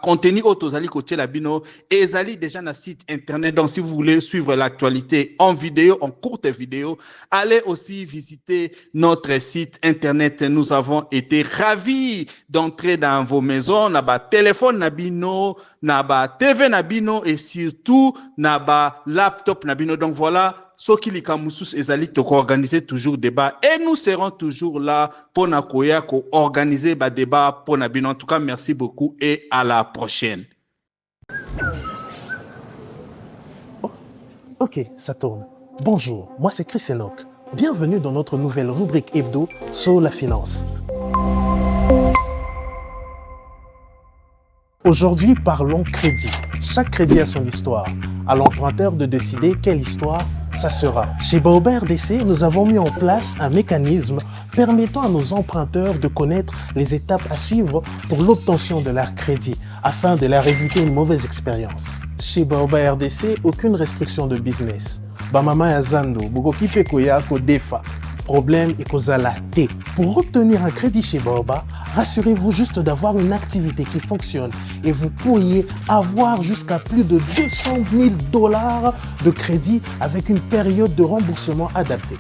contenu autozali côté la bino et zali déjà na site internet. Donc si vous voulez suivre l'actualité en vidéo, en courte vidéo, allez aussi visiter notre site internet. Nous avons été ravis d'entrer dans vos maisons, na ba téléphone na bino, na ba TV na bino et surtout na ba laptop na bino. Donc voilà, Soki Likamusus ezali toko organiser toujours débat et nous serons toujours là pour nakoya ko organiser ba débat pour na bino. En tout cas, merci beaucoup et à la prochaine. Oh, ok, ça tourne. Bonjour, moi c'est Chris Enoch. Bienvenue dans notre nouvelle rubrique hebdo sur la finance. Aujourd'hui, parlons crédit. Chaque crédit a son histoire. À l'emprunteur de décider quelle histoire ça sera. Chez Baobert DC, nous avons mis en place un mécanisme permettant à nos emprunteurs de connaître les étapes à suivre pour l'obtention de leur crédit afin de leur éviter une mauvaise expérience. Chez Baobert RDC, aucune restriction de business. Bamama ya Zando, Bogoki Pekoya Kodefa. Problème et kozala T. Pour obtenir un crédit chez Baobab, rassurez-vous juste d'avoir une activité qui fonctionne et vous pourriez avoir jusqu'à plus de 200 000 $ de crédit avec une période de remboursement adaptée.